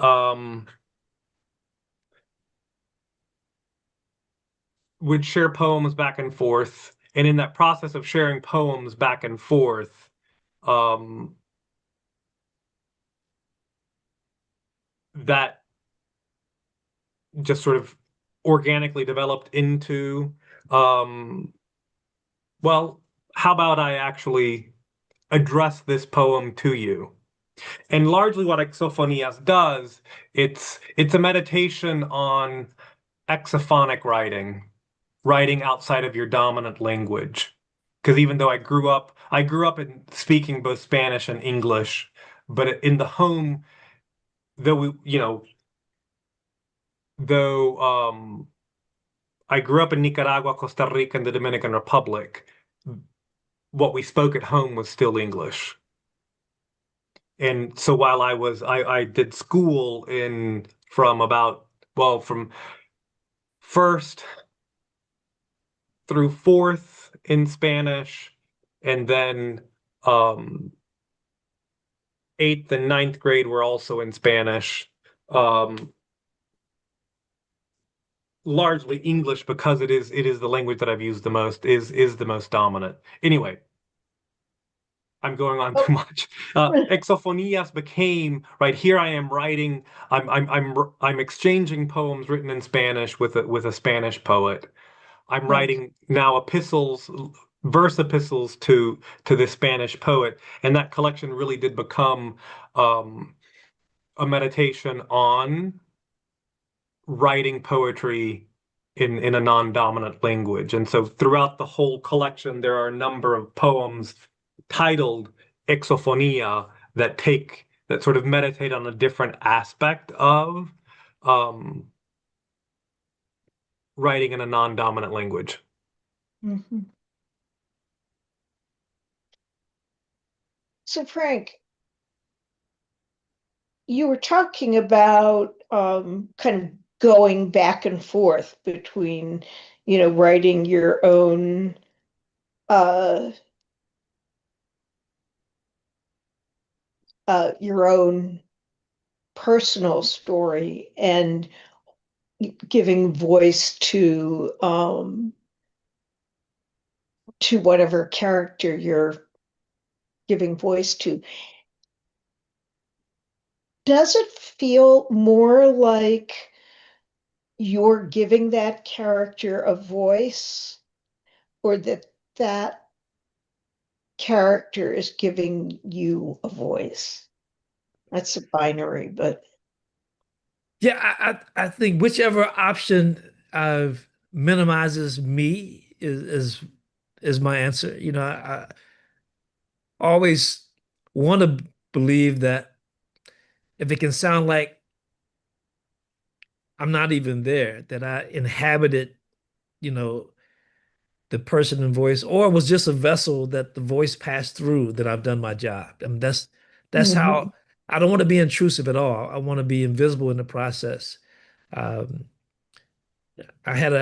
would share poems back and forth. And in that process of sharing poems back and forth, um that just sort of organically developed into, um well, how about I actually address this poem to you? And largely what Exophonias does, it's a meditation on exophonic writing outside of your dominant language. Because even though I grew up in speaking both Spanish and English, but in the home, though though I grew up in Nicaragua, Costa Rica, and the Dominican Republic, what we spoke at home was still English. And so while I did school from first through fourth in Spanish, and then um, eighth and ninth grade were also in Spanish. Um, Largely English because it is the language that I've used the most, is the most dominant. Anyway, I'm going on too Oh, much. Exophonias became right here. I am writing. I'm exchanging poems written in Spanish with a Spanish poet. I'm yes. writing now verse epistles to this Spanish poet, and that collection really did become um, a meditation on writing poetry in a non-dominant language. And so throughout the whole collection, there are a number of poems titled Exophonia that sort of meditate on a different aspect of um, writing in a non-dominant language. Mhm. So, Frank, you were talking about kind of going back and forth between, writing uh, your own personal story and giving voice to whatever character you're giving voice to. Does it feel more like you're giving that character a voice, or that character is giving you a voice? That's a binary, but Yeah, I think whichever option minimizes me is my answer. I always want to believe that if it can sound like I'm not even there, that I inhabited, you know, the person and voice, or was just a vessel that the voice passed through, that I've done my job. I mean, that's Mhm. how I don't want to be intrusive at all. I want to be invisible in the process. Um, I had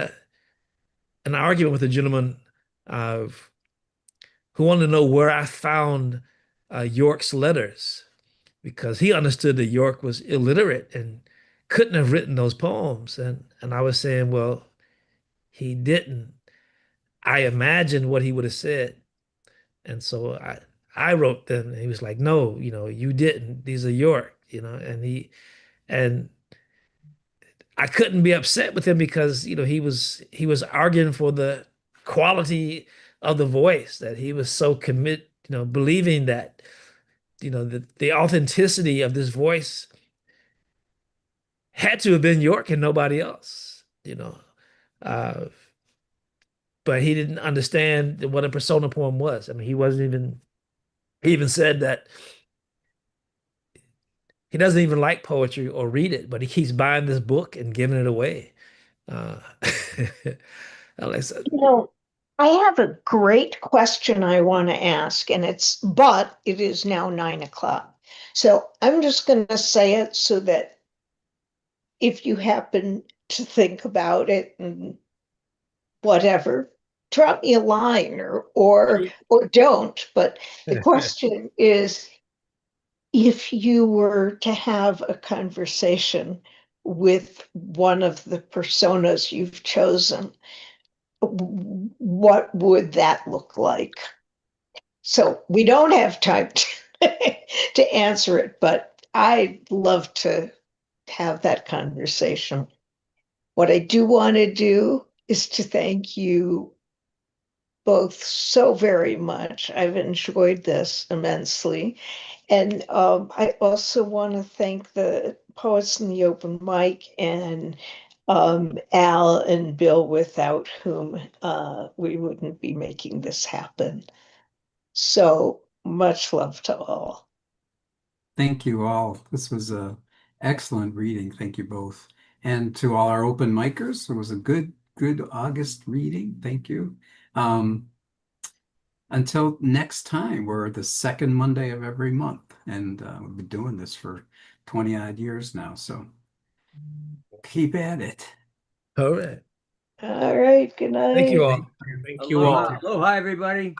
an argument with a gentleman uh, who wanted to know where I found York's letters, because he understood that York was illiterate and couldn't have written those poems. And I was saying, well, he didn't. I imagined what he would have said. And so I wrote them. And he was like, no, you didn't. These are York, and I couldn't be upset with him because, he was arguing for the quality of the voice, that he was so commit, believing that, the authenticity of this voice had to have been York and nobody else. Uh, but he didn't understand what a persona poem was. I mean, he even said that he doesn't even like poetry or read it, but he keeps buying this book and giving it away. Uh, Alexa, you know, I have a great question I want to ask, but it is now 9 o'clock. So I'm just going to say it so that if you happen to think about it and whatever, drop me a line or don't. But the question is, if you were to have a conversation with one of the personas you've chosen, what would that look like? So we don't have time to answer it, but I'd love to have that conversation. What I do want to do is to thank you both so very much. I've enjoyed this immensely. And I also want to thank the poets in the open mic and Al and Bill, without whom we wouldn't be making this happen. So much love to all. Thank you all. This was a excellent reading. Thank you both. And to all our open micers, it was a good August reading. Thank you. Um, until next time, we're the second Monday of every month, and we've been doing this for 20 odd years now. So keep at it. All right. All right. Good Thank you night. all. Thank you all. Aloha, everybody.